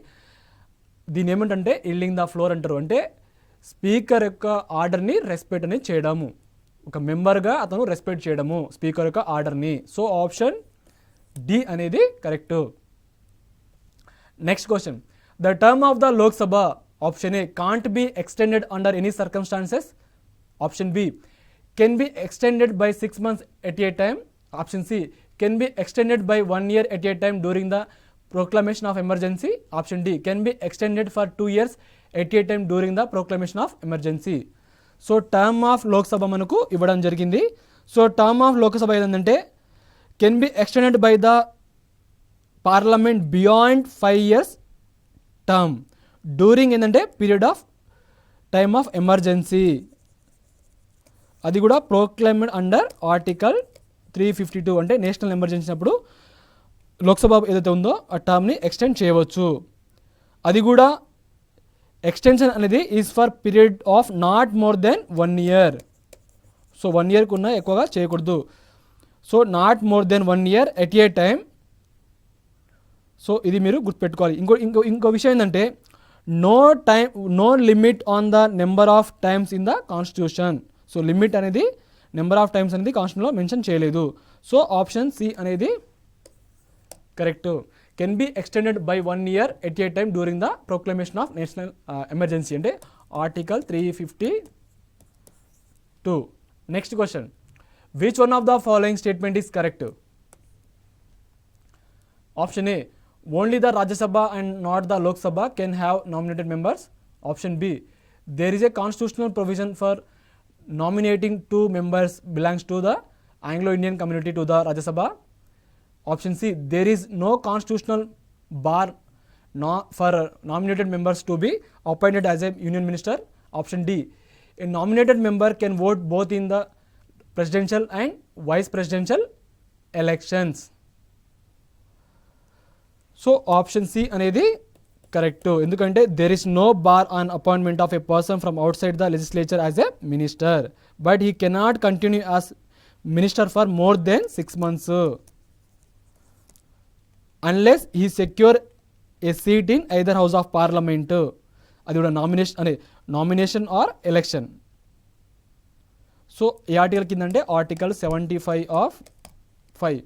దీని ఏమిటంటే ఈల్డింగ్ ద ఫ్లోర్ అంటారు. అంటే స్పీకర్ యొక్క ఆర్డర్ని రెస్పెక్ట్ అని చేయడము, ఒక మెంబర్గా అతను రెస్పెక్ట్ చేయడము స్పీకర్ యొక్క ఆర్డర్ని. సో ఆప్షన్ డి అనేది correct. Next question, the term of the Lok Sabha option A can't be extended under any circumstances. Option B can be extended by 6 months at a time. Option C can be extended by 1 year at a time during the proclamation of emergency. Option D can be extended for 2 years at a time during the proclamation of emergency. So term of Lok Sabha మనకు ఇవ్వడం జరిగింది. So term of Lok Sabha ఏంటంటే can be extended by the parliament beyond 5 years term during ఏంటంటే period of time of emergency. అది కూడా proclaimed under article 352 అంటే national emergency అప్పుడు లోక్సభ ఏదైతే ఉందో ఆ టర్మ్ని ఎక్స్టెండ్ చేయవచ్చు. అది కూడా ఎక్స్టెన్షన్ అనేది is for period of not more than 1 year. So 1 year కున్నా ఎక్కువగా చేయకూడదు. So not more than 1 year at a time. So ఇది మీరు గుర్తుపెట్టుకోవాలి. ఇంకో విషయం ఏంటంటే no limit on the number of times in the constitution. So limit అనేది నెంబర్ ఆఫ్ టైమ్స్ అనేది కాన్స్టిట్యూషన్లో మెన్షన్ చేయలేదు. సో ఆప్షన్ సి అనేది correct. Can be extended by 1 year at a time during the proclamation of national emergency అంటే article 352. Next question, which one of the following statement is correct. Option A only the Rajya Sabha and not the Lok Sabha can have nominated members. Option B there is a constitutional provision for nominating 2 members belongs to the Anglo-Indian community to the Rajya Sabha. Option C, there is no constitutional bar for nominated members to be appointed as a union minister. Option D, a nominated member can vote both in the presidential and vice presidential elections. So option C అనేది correct. ఎందుకంటే there is no bar on appointment of a person from outside the legislature as a minister, but he cannot continue as minister for more than 6 months unless he secure a seat in either house of parliament. అది కూడా nomination or election. So ఏ article కింద అంటే article 75(5).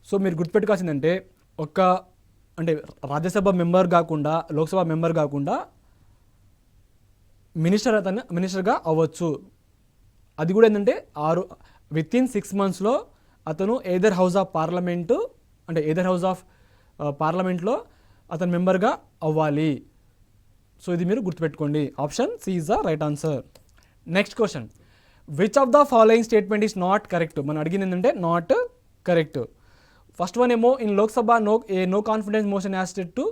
So మీరు గుర్తుపెట్టుకోవాల్సిందంటే అంటే Rajya Sabha member కాకుండా Lok Sabha member కాకుండా మినిస్టర్గా అవ్వచ్చు. అది కూడా ఏంటంటే విత్ ఇన్ 6 monthsలో అతను ఎయిదర్ హౌస్ ఆఫ్ పార్లమెంట్లో అతను మెంబర్గా అవ్వాలి. సో ఇది మీరు గుర్తుపెట్టుకోండి. Option C is the right answer. Next question, which of the following statement is not correct. మనం అడిగింది ఏంటంటే నాట్ కరెక్ట్. ఫస్ట్ వన్ ఏమో in Lok Sabha no confidence motion has to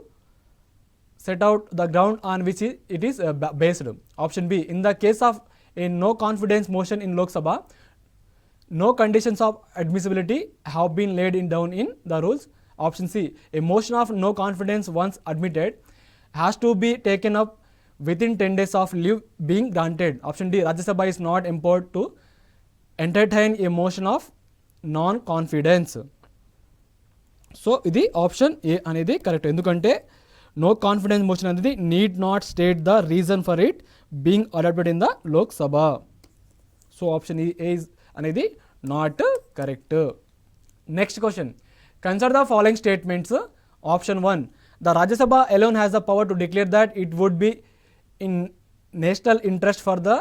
set out the ground on which it is based. Option B, in the case of a no confidence motion in Lok Sabha, no conditions of admissibility have been laid down in the rules. Option C, a motion of no confidence once admitted has to be taken up within 10 days of leave being granted. Option D, Rajya Sabha is not empowered to entertain a motion of non-confidence. So ఇది option A అనేది correct. ఎందుకంటే no confidence motion అనేది need not state the reason for it being adapted in the Lok Sabha. So option A అనేది not correct. Next question, consider the following statements. Option 1, the Rajya Sabha alone has the power to declare that it would be in national interest for the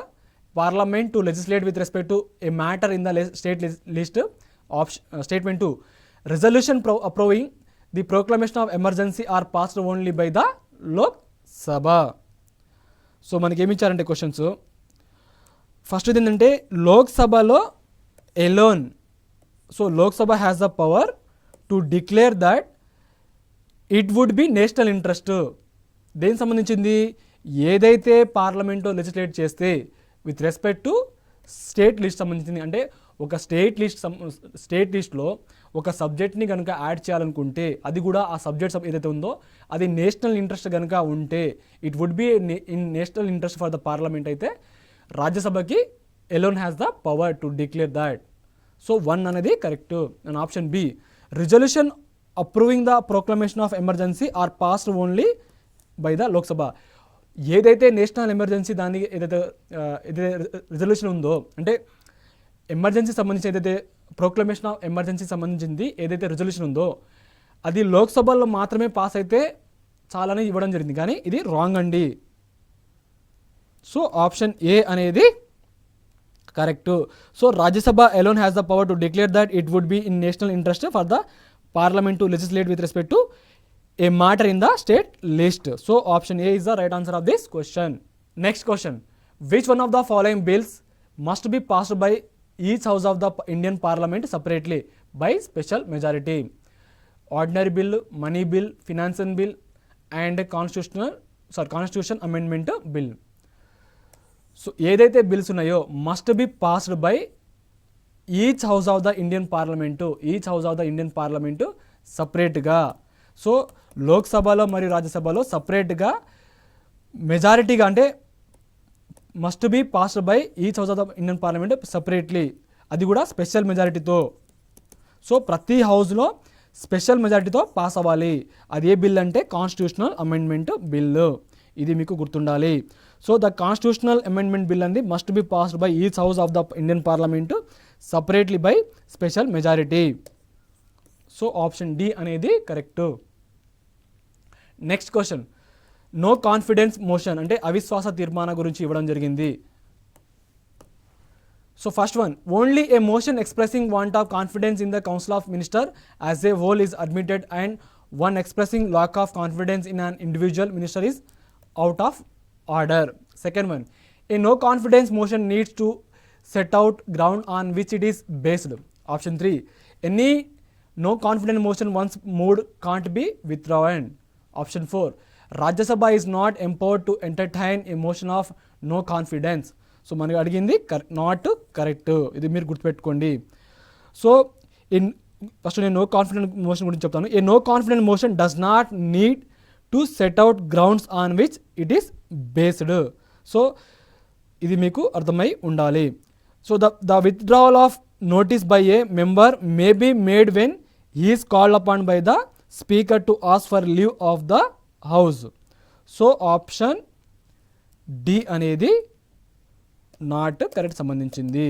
parliament to legislate with respect to a matter in the state list. Statement 2, resolution approving the proclamation of emergency are passed only by the Lok Sabha. So మనకి ఏమి ఇచ్చారంటే questions, first ఏంటంటే లోక్సభలో alone, so Lok Sabha has the power to declare that it would be national interest. దేనికి సంబంధించింది, ఏదైతే పార్లమెంట్లో legislate చేస్తే with respect to state list సంబంధించింది. అంటే ఒక స్టేట్ లిస్ట్లో ఒక సబ్జెక్ట్ని కనుక యాడ్ చేయాలనుకుంటే, అది కూడా ఆ సబ్జెక్ట్ ఏదైతే ఉందో అది నేషనల్ ఇంట్రెస్ట్ కనుక ఉంటే, it would be in national interest for the parliament, అయితే రాజ్యసభకి alone has the power to declare that. So 1 అనేది correct. And option B, resolution approving the proclamation of emergency are passed only by the Lok Sabha. ఏదైతే national emergency దానికి ఏదైతే resolution ఉందో, అంటే emergency సంబంధించి ఏదైతే ప్రొక్లమేషన్ ఆఫ్ ఎమర్జెన్సీ సంబంధించింది ఏదైతే రిజల్యూషన్ ఉందో అది లోక్సభలో మాత్రమే పాస్ అయితే చాలని ఇవ్వడం జరిగింది, కానీ ఇది రాంగ్ అండి. సో ఆప్షన్ ఏ అనేది correct. So Rajya Sabha alone has the power to declare that it would be in national interest for the parliament to legislate with respect to a matter in the state list. So option A is the right answer of this question. Next question, which one of the following bills must be passed by each house of the Indian parliament separately by special majority? Ordinary bill, money bill, finance bill and constitution amendment bill. So ఏదైతే bills ఉన్నాయో must be passed by each house of the Indian parliament సపరేట్గా. So లోక్సభలో మరియు రాజ్యసభలో సపరేట్గా మెజారిటీగా, అంటే must be passed by each house of the Indian parliament separately, అది కూడా స్పెషల్ మెజారిటీతో. సో ప్రతి హౌస్లో స్పెషల్ మెజారిటీతో పాస్ అవ్వాలి. అది ఏ బిల్ అంటే కాన్స్టిట్యూషనల్ అమెండ్మెంట్ బిల్లు. ఇది మీకు గుర్తుండాలి. So the constitutional amendment bill అనేది must be passed by each house of the Indian parliament separately by special majority. So option D అనేది correct. Next question, no confidence motion అంటే అవిశ్వాస తీర్మానం గురించి ఇవ్వడం జరిగింది. So first one, only a motion expressing want of confidence in the council of minister as a whole is admitted and one expressing lack of confidence in an individual minister is out of order. Second one, a no confidence motion needs to set out ground on which it is based. Option 3, any no confidence motion once moved can't be withdrawn. Option 4, Rajya Sabha is not empowered to entertain a motion of no confidence. So మనకి అడిగింది not correct, ఇది మీరు గుర్తుపెట్టుకోండి. So first నేను no confident motion గురించి చెప్తాను. A no confident motion does not need to set out grounds on which it is based. So ఇది మీకు అర్థమై ఉండాలి. So the withdrawal of notice by a member may be made when he is called upon by the speaker to ask for leave of the house. So option D అనేది not correct సంబంధించింది.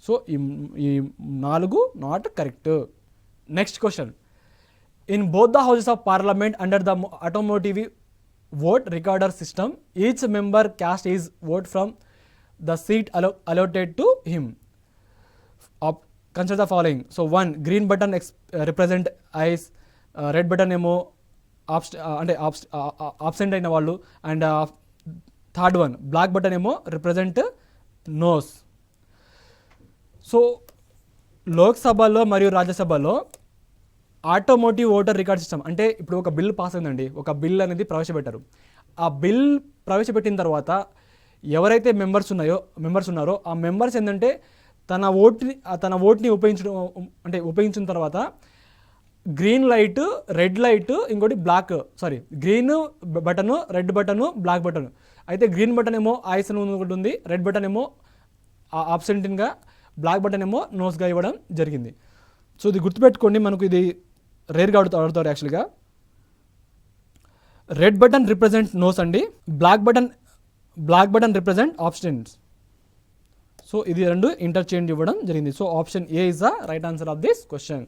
So ఈ 4 not correct. Next question, in both the houses of parliament under the automatic vote recorder system, each member cast his vote from the seat allotted to him. Consider the following. So 1, green button represent ayes, red button emo absent అయిన వాళ్ళు, and third one black button emo represent noes. So లోక్సభలో మరియు రాజ్యసభలో automotive voter record system అంటే ఇప్పుడు ఒక bill pass అయిందండి, ఒక బిల్ అనేది ప్రవేశపెట్టారు. ఆ బిల్ ప్రవేశపెట్టిన తర్వాత ఎవరైతే మెంబర్స్ ఉన్నారో ఆ మెంబర్స్ ఏంటంటే తన ఓట్ని ఉపయోగించిన తర్వాత గ్రీన్ లైట్, రెడ్ లైట్, ఇంకోటి green button, red button, black button. అయితే గ్రీన్ బటన్ ఏమో ఐస్ అని ఒకటి ఉంది, రెడ్ బటన్ ఏమో ఆబ్సెంట్గా, బ్లాక్ బటన్ ఏమో నోస్గా ఇవ్వడం జరిగింది. సో ఇది గుర్తుపెట్టుకోండి, మనకు ఇది రేర్గా అడుగుతారు యాక్చువల్గా. రెడ్ బటన్ రిప్రజెంట్ నోస్ అండి, black button represent abstains. So ఇది 2 ఇంటర్చేంజ్ ఇవ్వడం జరిగింది. So option A is the right answer of this question.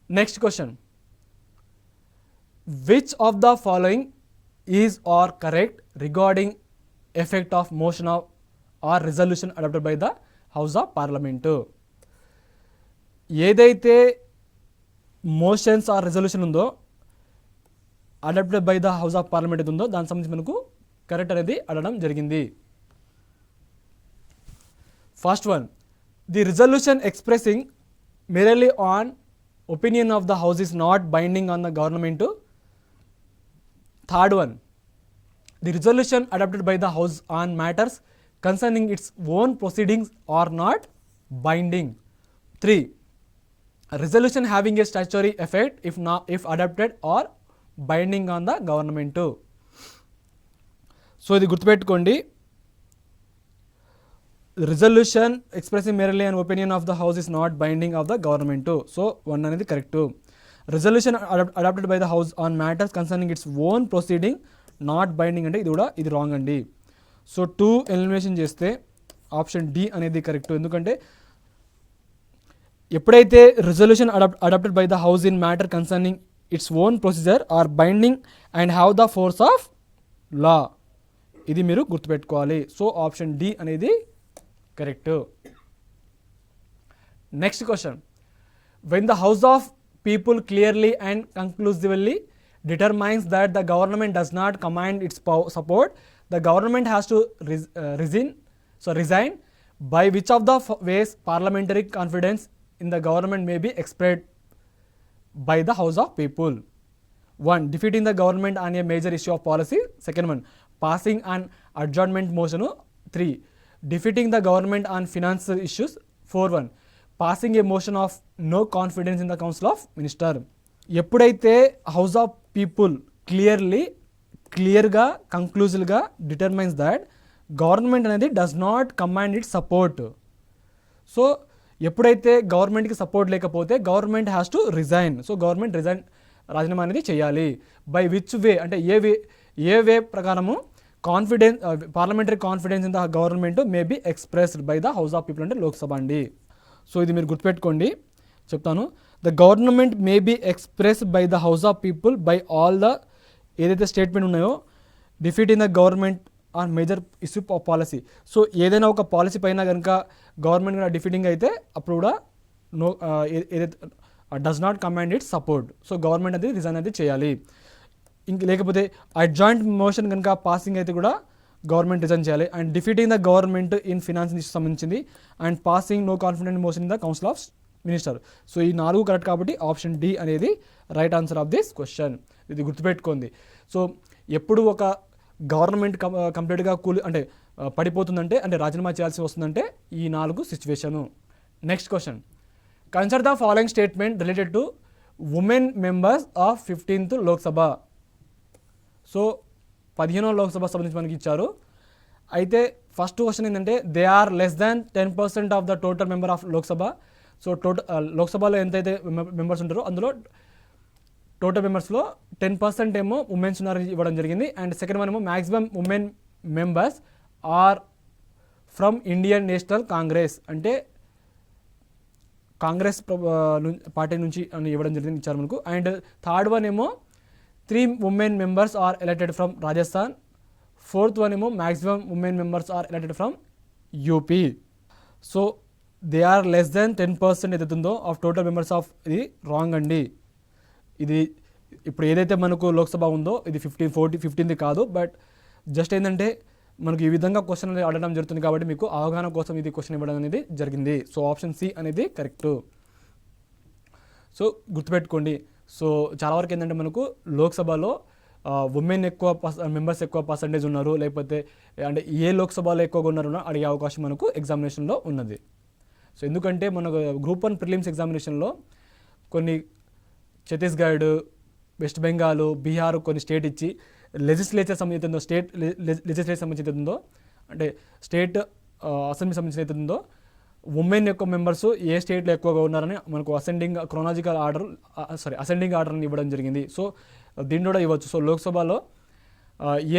Next question, which of the following is are correct regarding effect of motion of or resolution adopted by the house of parliament. ఏదైతే motions or resolution ఉందో adopted by the house of parliament ఏది ఉందో దానికి సంబంధించి మనకు correct అనేది అడగడం జరిగింది. First one, the resolution expressing merely on opinion of the house is not binding on the government. Third one, the resolution adopted by the house on matters concerning its own proceedings are not binding. 3, a resolution having a statutory effect if adopted or binding on the government. So ఇది గుర్తుపెట్టుకోండి, resolution expressing merely an opinion of the house is not binding of the government. So one అనేది correct. resolution adopted by the house on matters concerning its own proceeding not binding అంటే ఇది wrong అండి. So 2 elimination చేస్తే option D అనేది correct. ఎందుకంటే ఎప్పుడైతే resolution adopted by the house in matter concerning its own procedure are binding and have the force of law, ఇది మీరు గుర్తుపెట్టుకోవాలి. సో ఆప్షన్ డి అనేది correct. Next question, when the house of people clearly and conclusively determines that the government does not command its support, the government has to resign, by which of the ways parliamentary confidence in the government may be expressed by the house of people? 1, defeating the government on a major issue of policy. Second one, passing an adjournment motion. 3, defeating the government on financial issues. 4, passing a motion of no confidence in the council of minister. ఎప్పుడైతే house of people క్లియర్గా కంక్లూజివ్గా determines that government అనేది does not command it support. So ఎప్పుడైతే గవర్నమెంట్కి support లేకపోతే government has to resign. So government రాజీనామా అనేది చేయాలి. By which way అంటే ఏ వే ప్రకారము confidence parliamentary confidence in the government may be expressed by the house of people అంటే లోక్సభ అండి. సో ఇది మీరు గుర్తుపెట్టుకోండి, చెప్తాను. The government may be expressed by the house of people by all the ఏదైతే స్టేట్మెంట్ ఉన్నాయో defeat in the government on major issue of policy. So ఏదైనా ఒక పాలసీ పైన కనుక గవర్నమెంట్ కూడా డిఫీటింగ్ అయితే అప్పుడు కూడా నో ఏదైతే does not command it support. So government అది రిజైన్ అనేది చేయాలి. ఇంక లేకపోతే అడ్జాయింట్ మోషన్ కనుక పాసింగ్ అయితే కూడా గవర్నమెంట్ రిజైన్ చేయాలి. And defeating the government in finance issue సంబంధించింది. And passing no confident motion in the council of minister. So ఈ 4 కరెక్ట్ కాబట్టి ఆప్షన్ డి అనేది right answer of this question. ఇది గుర్తుపెట్టుకోండి. సో ఎప్పుడు ఒక గవర్నమెంట్ కంప్లీట్గా అంటే పడిపోతుందంటే అంటే రాజీనామా చేయాల్సి వస్తుందంటే ఈ 4 situation. Next question, consider the following statement related to women members of 15th Lok Sabha. So 15వ లోక్సభ సంబంధించి మనకి ఇచ్చారు. అయితే ఫస్ట్ క్వశ్చన్ ఏంటంటే they are less than 10% of the total member of Lok Sabha. So లోక్సభలో ఎంతైతే మెంబర్స్ ఉంటారో అందులో టోటల్ మెంబర్స్లో 10% ఏమో ఉమెన్స్ ఉన్నారని ఇవ్వడం జరిగింది. అండ్ సెకండ్ వన్ ఏమో maximum women members are from Indian National Congress అంటే కాంగ్రెస్ పార్టీ నుంచి అని ఇవ్వడం జరిగింది ఇచ్చారు మనకు. అండ్ థర్డ్ వన్ ఏమో 3 women members are elected from Rajasthan. Fourth one ఏమో maximum women members are elected from UP. So they are less than 10% ఏదైతే ఉందో ఆఫ్ టోటల్ మెంబర్స్ ఆఫ్ ఇది రాంగ్ అండి. ఇది ఇప్పుడు ఏదైతే మనకు లోక్సభ ఉందో ఇది 15th కాదు. బట్ జస్ట్ ఏంటంటే మనకు ఈ విధంగా క్వశ్చన్ అనేది అడగడం జరుగుతుంది కాబట్టి మీకు అవగాహన కోసం ఇది క్వశ్చన్ ఇవ్వడం అనేది జరిగింది. సో ఆప్షన్ సి అనేది కరెక్ట్. సో గుర్తుపెట్టుకోండి. సో చాలా వరకు ఏంటంటే మనకు లోక్సభలో ఉమెన్ ఎక్కువ మెంబర్స్ ఎక్కువ పర్సంటేజ్ ఉన్నారు లేకపోతే అంటే ఏ లోక్సభలో ఎక్కువగా ఉన్నారు అడిగే అవకాశం మనకు ఎగ్జామినేషన్లో ఉన్నది. సో ఎందుకంటే మనకు గ్రూప్ 1 ప్రిలిమ్స్ ఎగ్జామినేషన్లో కొన్ని ఛత్తీస్గఢ్, వెస్ట్ బెంగాల్, బీహార్ కొన్ని స్టేట్ ఇచ్చి లెజిస్లేచర్ సంబంధించిందో స్టేట్ లెజిస్లేచర్ సంబంధించిందో అంటే స్టేట్ అసెంబ్లీ సంబంధించిన అయితే ఉందో ఉమెన్ ఎక్కువ మెంబర్స్ ఏ స్టేట్లో ఎక్కువగా ఉన్నారని మనకు అసెండింగ్ ఆర్డర్ని ఇవ్వడం జరిగింది. సో దీన్ని కూడా ఇవ్వచ్చు. సో లోక్సభలో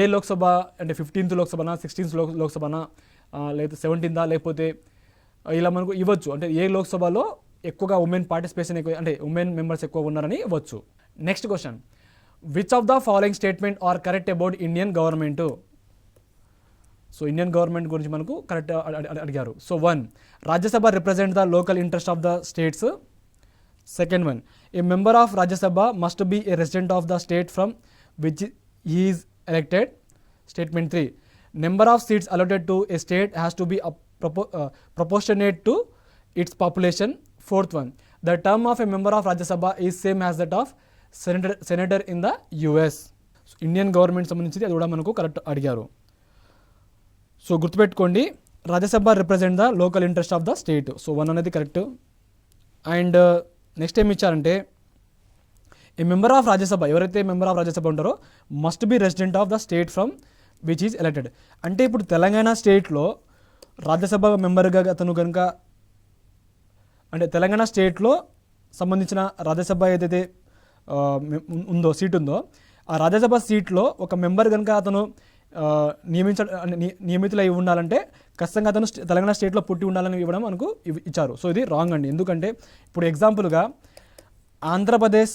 ఏ లోక్సభ అంటే 15th లోక్సభనా 16th లోక్సభనా లేకపోతే 17th లేకపోతే ఇలా మనకు ఇవ్వచ్చు. అంటే ఏ లోక్సభలో ఎక్కువగా ఉమెన్ పార్టిసిపేషన్ ఎక్కువ అంటే ఉమెన్ మెంబర్స్ ఎక్కువ ఉన్నారని ఇవ్వచ్చు. Next question, which of the following statement are correct about Indian government. So Indian government గురించి మనకు కరెక్ట్ అడిగారు. So 1, Rajya Sabha represent the local interest of the states. Second one, a member of Rajya Sabha must be a resident of the state from which he is elected. Statement 3. Number of seats allotted to a state has to be proportionate to its population. Fourth one. The term of a member of Rajya Sabha is same as that of senator in the US. Indian government సంబంధించి అది కూడా మనకు correct అడిగారు. So గుర్తుపెట్టుకోండి, Rajya Sabha represent the local interest of the state. So 1 అనేది correct. And next ఏమి ఇచ్చారంటే, ఏ member of Rajya Sabha, ఎవరైతే మెంబర్ ఆఫ్ రాజ్యసభ ఉంటారో must be resident of the state from which is elected. అంటే ఇప్పుడు తెలంగాణ స్టేట్లో రాజ్యసభ మెంబర్గా అతను కనుక, అంటే తెలంగాణ స్టేట్లో సంబంధించిన రాజ్యసభ ఏదైతే ఉందో సీట్ ఉందో ఆ రాజ్యసభ సీట్లో ఒక మెంబర్ కనుక అతను నియమితులై ఉండాలంటే ఖచ్చితంగా అతను తెలంగాణ స్టేట్లో పుట్టి ఉండాలని ఇవ్వడం మనకు ఇచ్చారు. సో ఇది రాంగ్ అండి. ఎందుకంటే ఇప్పుడు ఎగ్జాంపుల్గా ఆంధ్రప్రదేశ్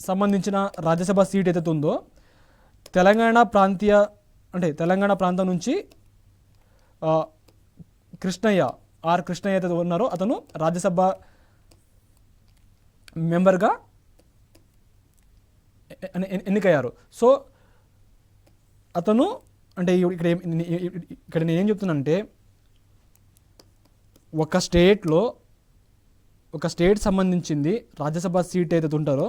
సంబంధించిన రాజ్యసభ సీట్ ఏదైతే ఉందో తెలంగాణ ప్రాంతం నుంచి కృష్ణయ్య అయితే ఉన్నారో అతను రాజ్యసభ మెంబర్గా ఎన్నికయ్యారు. సో అతను అంటే ఇక్కడ నేనేం చెప్తున్నానంటే, ఒక స్టేట్ సంబంధించింది రాజ్యసభ సీట్ ఏదైతే ఉంటారో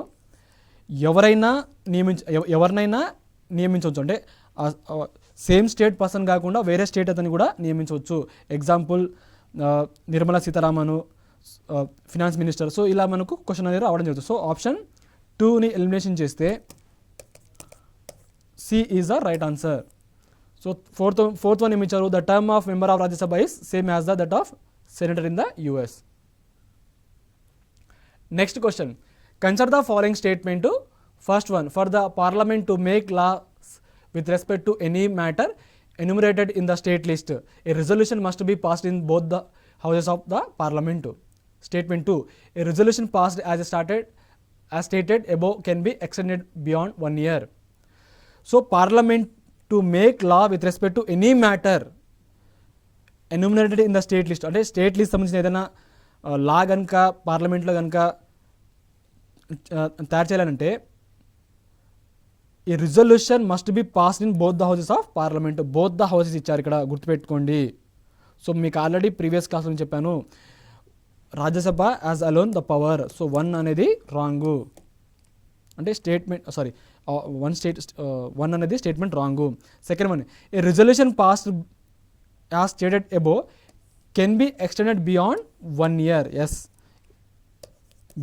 ఎవరినైనా నియమించవచ్చు. అంటే సేమ్ స్టేట్ పర్సన్ కాకుండా వేరే స్టేట్ అతన్ని కూడా నియమించవచ్చు. Example Nirmala Sitharaman, finance minister. So ఇలా మనకు క్వశ్చన్ అనేది రావడం జరుగుతుంది. సో ఆప్షన్ 2ని ఎలిమినేషన్ చేస్తే C is the right answer. So fourth one ఏమి ఇచ్చారు, the term of member of Rajya Sabha is same as that of senator in the US. Next question, consider the following statement. First one, for the parliament to make laws with respect to any matter enumerated in the state list, a resolution must be passed in both the houses of the parliament. Statement 2, a resolution passed as stated above can be extended beyond 1 year. So parliament to make law with respect to any matter enumerated in the state list, అంటే state list సంబంధించిన ఏదైనా law కనుక పార్లమెంట్లో కనుక తయారు చేయాలంటే ఈ resolution must be passed in both the houses of parliament. Both the houses ఇచ్చారు ఇక్కడ, గుర్తుపెట్టుకోండి. సో మీకు ఆల్రెడీ ప్రీవియస్ క్లాస్లో చెప్పాను, Rajya Sabha has alone the power. So 1 అనేది రాంగు, అంటే స్టేట్మెంట్ 1 అనేది statement wrong. Second one, a resolution passed as stated above can be extended beyond 1 year. Yes,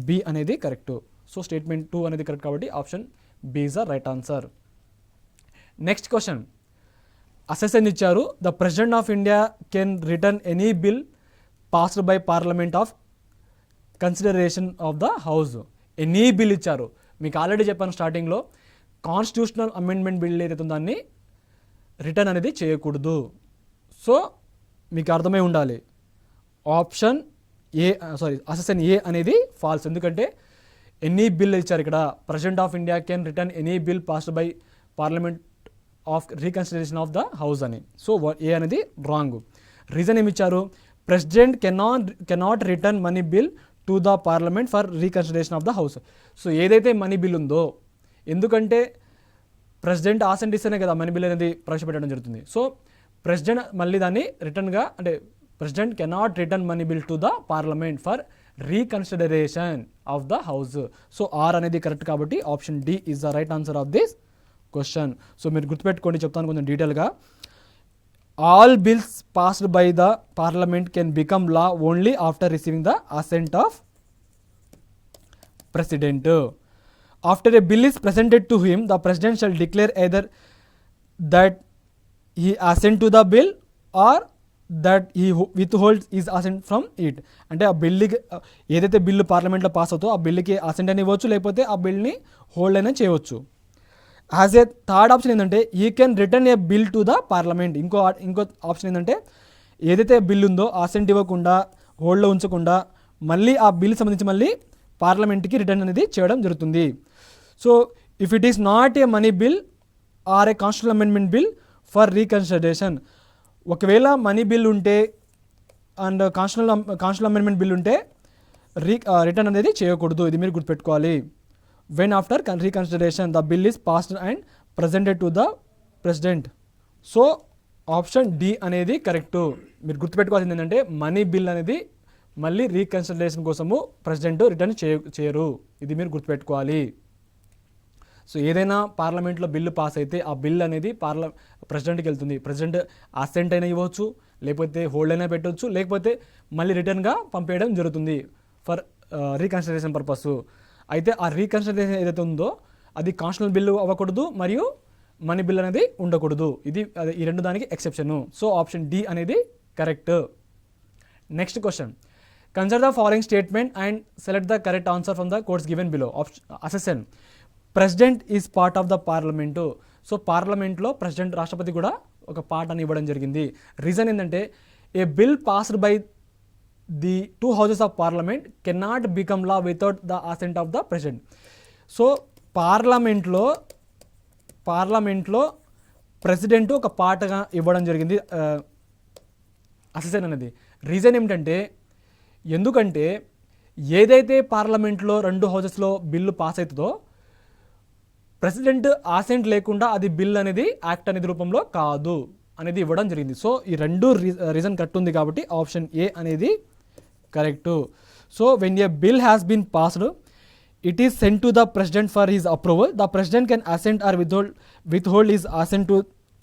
B అనేది కరెక్ట్. సో స్టేట్మెంట్ 2 అనేది కరెక్ట్ కాబట్టి option B is the right answer. Next question, assent ఇచ్చారు. The President of India can return any bill passed by Parliament of consideration of the House. Any bill ఇచ్చారు. మీకు already చెప్పాను స్టార్టింగ్లో, constitutional amendment bill ఏదైతే ఉందో దాన్ని return అనేది చేయకూడదు. సో మీకు అర్థమై ఉండాలి, ఆప్షన్ అసెషన్ ఏ అనేది ఫాల్స్. ఎందుకంటే ఎనీ బిల్ ఇచ్చారు ఇక్కడ, president of India can return any bill passed by parliament of reconsideration of the house అని. సో ఏ అనేది రాంగ్. రీజన్ ఏమి ఇచ్చారు, president cannot return money bill to the parliament for reconsideration of the house. So ఏదైతే money bill ఉందో, ఎందుకంటే president Ascent ఇస్తేనే కదా money bill అనేది ప్రవేశపెట్టడం జరుగుతుంది. సో ప్రెసిడెంట్ మళ్ళీ దాన్ని రిటర్న్గా, అంటే president cannot return money bill to the parliament for reconsideration of the house. So or అనేది కరెక్ట్ కాబట్టి option D is the right answer of this question. So మీరు గుర్తుపెట్టుకోండి, చెప్తాను కొంచెం డీటెయిల్గా. All bills passed by the parliament can become law only after receiving the assent of president. After a bill is presented to him, the president shall declare either that he assent to the bill or that he withholds is assent from it. అంటే ఆ బిల్లుకి ఏదైతే bill పార్లమెంట్లో pass అవుతుందో ఆ బిల్లుకి assigned అని ఇవ్వచ్చు, లేకపోతే ఆ బిల్ని హోల్డ్ అయినా చేయవచ్చు. యాజ్ ఏ థర్డ్ ఆప్షన్ ఏంటంటే you can return A bill to the parliament. ఇంకో ఆప్షన్ ఏంటంటే ఏదైతే బిల్ ఉందో అసెంట్ ఇవ్వకుండా హోల్డ్లో ఉంచకుండా మళ్ళీ ఆ బిల్ సంబంధించి మళ్ళీ పార్లమెంట్కి రిటర్న్ అనేది చేయడం జరుగుతుంది. So if it is not a money bill or a constitutional amendment bill for reconsideration, ఒకవేళ మనీ బిల్ ఉంటే అండ్ కాన్స్టిట్యూషనల్ అమెండ్మెంట్ బిల్ ఉంటే రిటర్న్ అనేది చేయకూడదు. ఇది మీరు గుర్తుపెట్టుకోవాలి. When after reconsideration the bill is passed and presented to the president. So option D అనేది correct. మీరు గుర్తుపెట్టుకోవాల్సింది ఏంటంటే మనీ బిల్ అనేది మళ్ళీ రీకన్సిడరేషన్ కోసము ప్రెసిడెంట్ రిటర్న్ చేయరు. ఇది మీరు గుర్తుపెట్టుకోవాలి. సో ఏదైనా పార్లమెంట్లో బిల్లు పాస్ అయితే ఆ బిల్ అనేది ప్రెసిడెంట్కి వెళ్తుంది. ప్రెసిడెంట్ అసెంట్ అయినా ఇవ్వచ్చు, లేకపోతే హోల్డ్ అయినా పెట్టవచ్చు, లేకపోతే మళ్ళీ రిటర్న్గా పంపేయడం జరుగుతుంది ఫర్ రీకన్సిడరేషన్ పర్పస్. అయితే ఆ రీకన్సిడరేషన్ ఏదైతే ఉందో అది కాన్స్టిట్యూషనల్ బిల్లు అవ్వకూడదు మరియు మనీ బిల్ అనేది ఉండకూడదు. ఇది ఈ రెండు దానికి ఎక్సెప్షను. సో ఆప్షన్ డి అనేది correct. Next question, consider the following statement and select the correct answer from the course given below. Assertion, president is part of the parliament. So పార్లమెంట్లో president, రాష్ట్రపతి కూడా ఒక పార్ట్ అని ఇవ్వడం జరిగింది. Reason ఏంటంటే a bill passed by the 2 houses of parliament can not become law without the assent of the president. So పార్లమెంట్లో president ఒక పార్ట్గా ఇవ్వడం జరిగింది అసెసన్ అనేది. రీజన్ ఏమిటంటే ఎందుకంటే ఏదైతే పార్లమెంట్లో 2 houses బిల్లు పాస్ అవుతుందో ప్రెసిడెంట్ అసెంట్ లేకుండా అది బిల్ అనేది యాక్ట్ అనేది రూపంలో కాదు అనేది ఇవ్వడం జరిగింది. సో ఈ రెండు రీజన్ కరెక్ట్ ఉంది కాబట్టి ఆప్షన్ ఏ అనేది correct. So when a bill has been passed it is sent to the president for his approval. The president can assent or withhold his assent to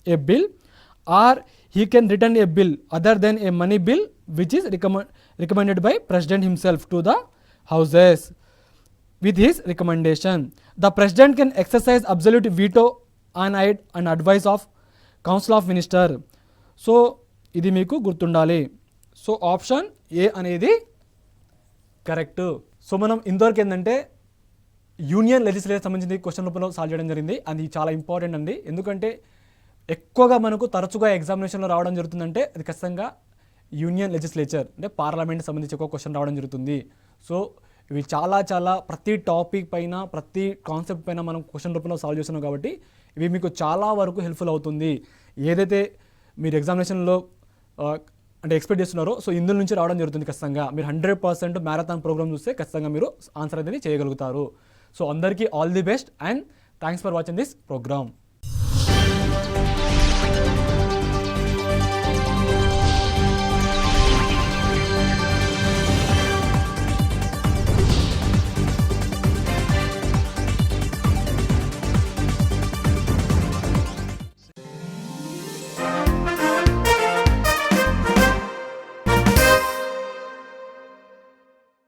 a bill, or he can return a bill other than a money bill which is recommended by president himself to the houses with his recommendation. The president can exercise absolute veto on advice of council of minister. So ఇది మీకు గుర్తుండాలి. So option A అనేది correct. So మనం ఇంతవరకు ఏంటంటే union legislature సంబంధించి question రూపంలో solve చేయడం జరిగింది. అది చాలా ఇంపార్టెంట్ అండి. ఎందుకంటే ఎక్కువగా మనకు తరచుగా ఎగ్జామినేషన్లో రావడం జరుగుతుందంటే అది ఖచ్చితంగా యూనియన్ లెజిస్లేచర్ అంటే పార్లమెంట్ సంబంధించి ఎక్కువ క్వశ్చన్ రావడం జరుగుతుంది. సో ఇవి చాలా ప్రతి టాపిక్ పైన ప్రతి కాన్సెప్ట్ పైన మనం క్వశ్చన్ రూపంలో సాల్వ్ చేస్తున్నాం కాబట్టి ఇవి మీకు చాలా వరకు హెల్ప్ఫుల్ అవుతుంది. ఏదైతే మీరు ఎగ్జామినేషన్లో అంటే ఎక్స్పెక్ట్ చేస్తున్నారో సో ఇందులో నుంచి రావడం జరుగుతుంది. ఖచ్చితంగా మీరు 100% మ్యారథాన్ ప్రోగ్రామ్ చూస్తే ఖచ్చితంగా మీరు ఆన్సర్ అనేది చేయగలుగుతారు. సో అందరికీ all the best and thanks for watching this programme.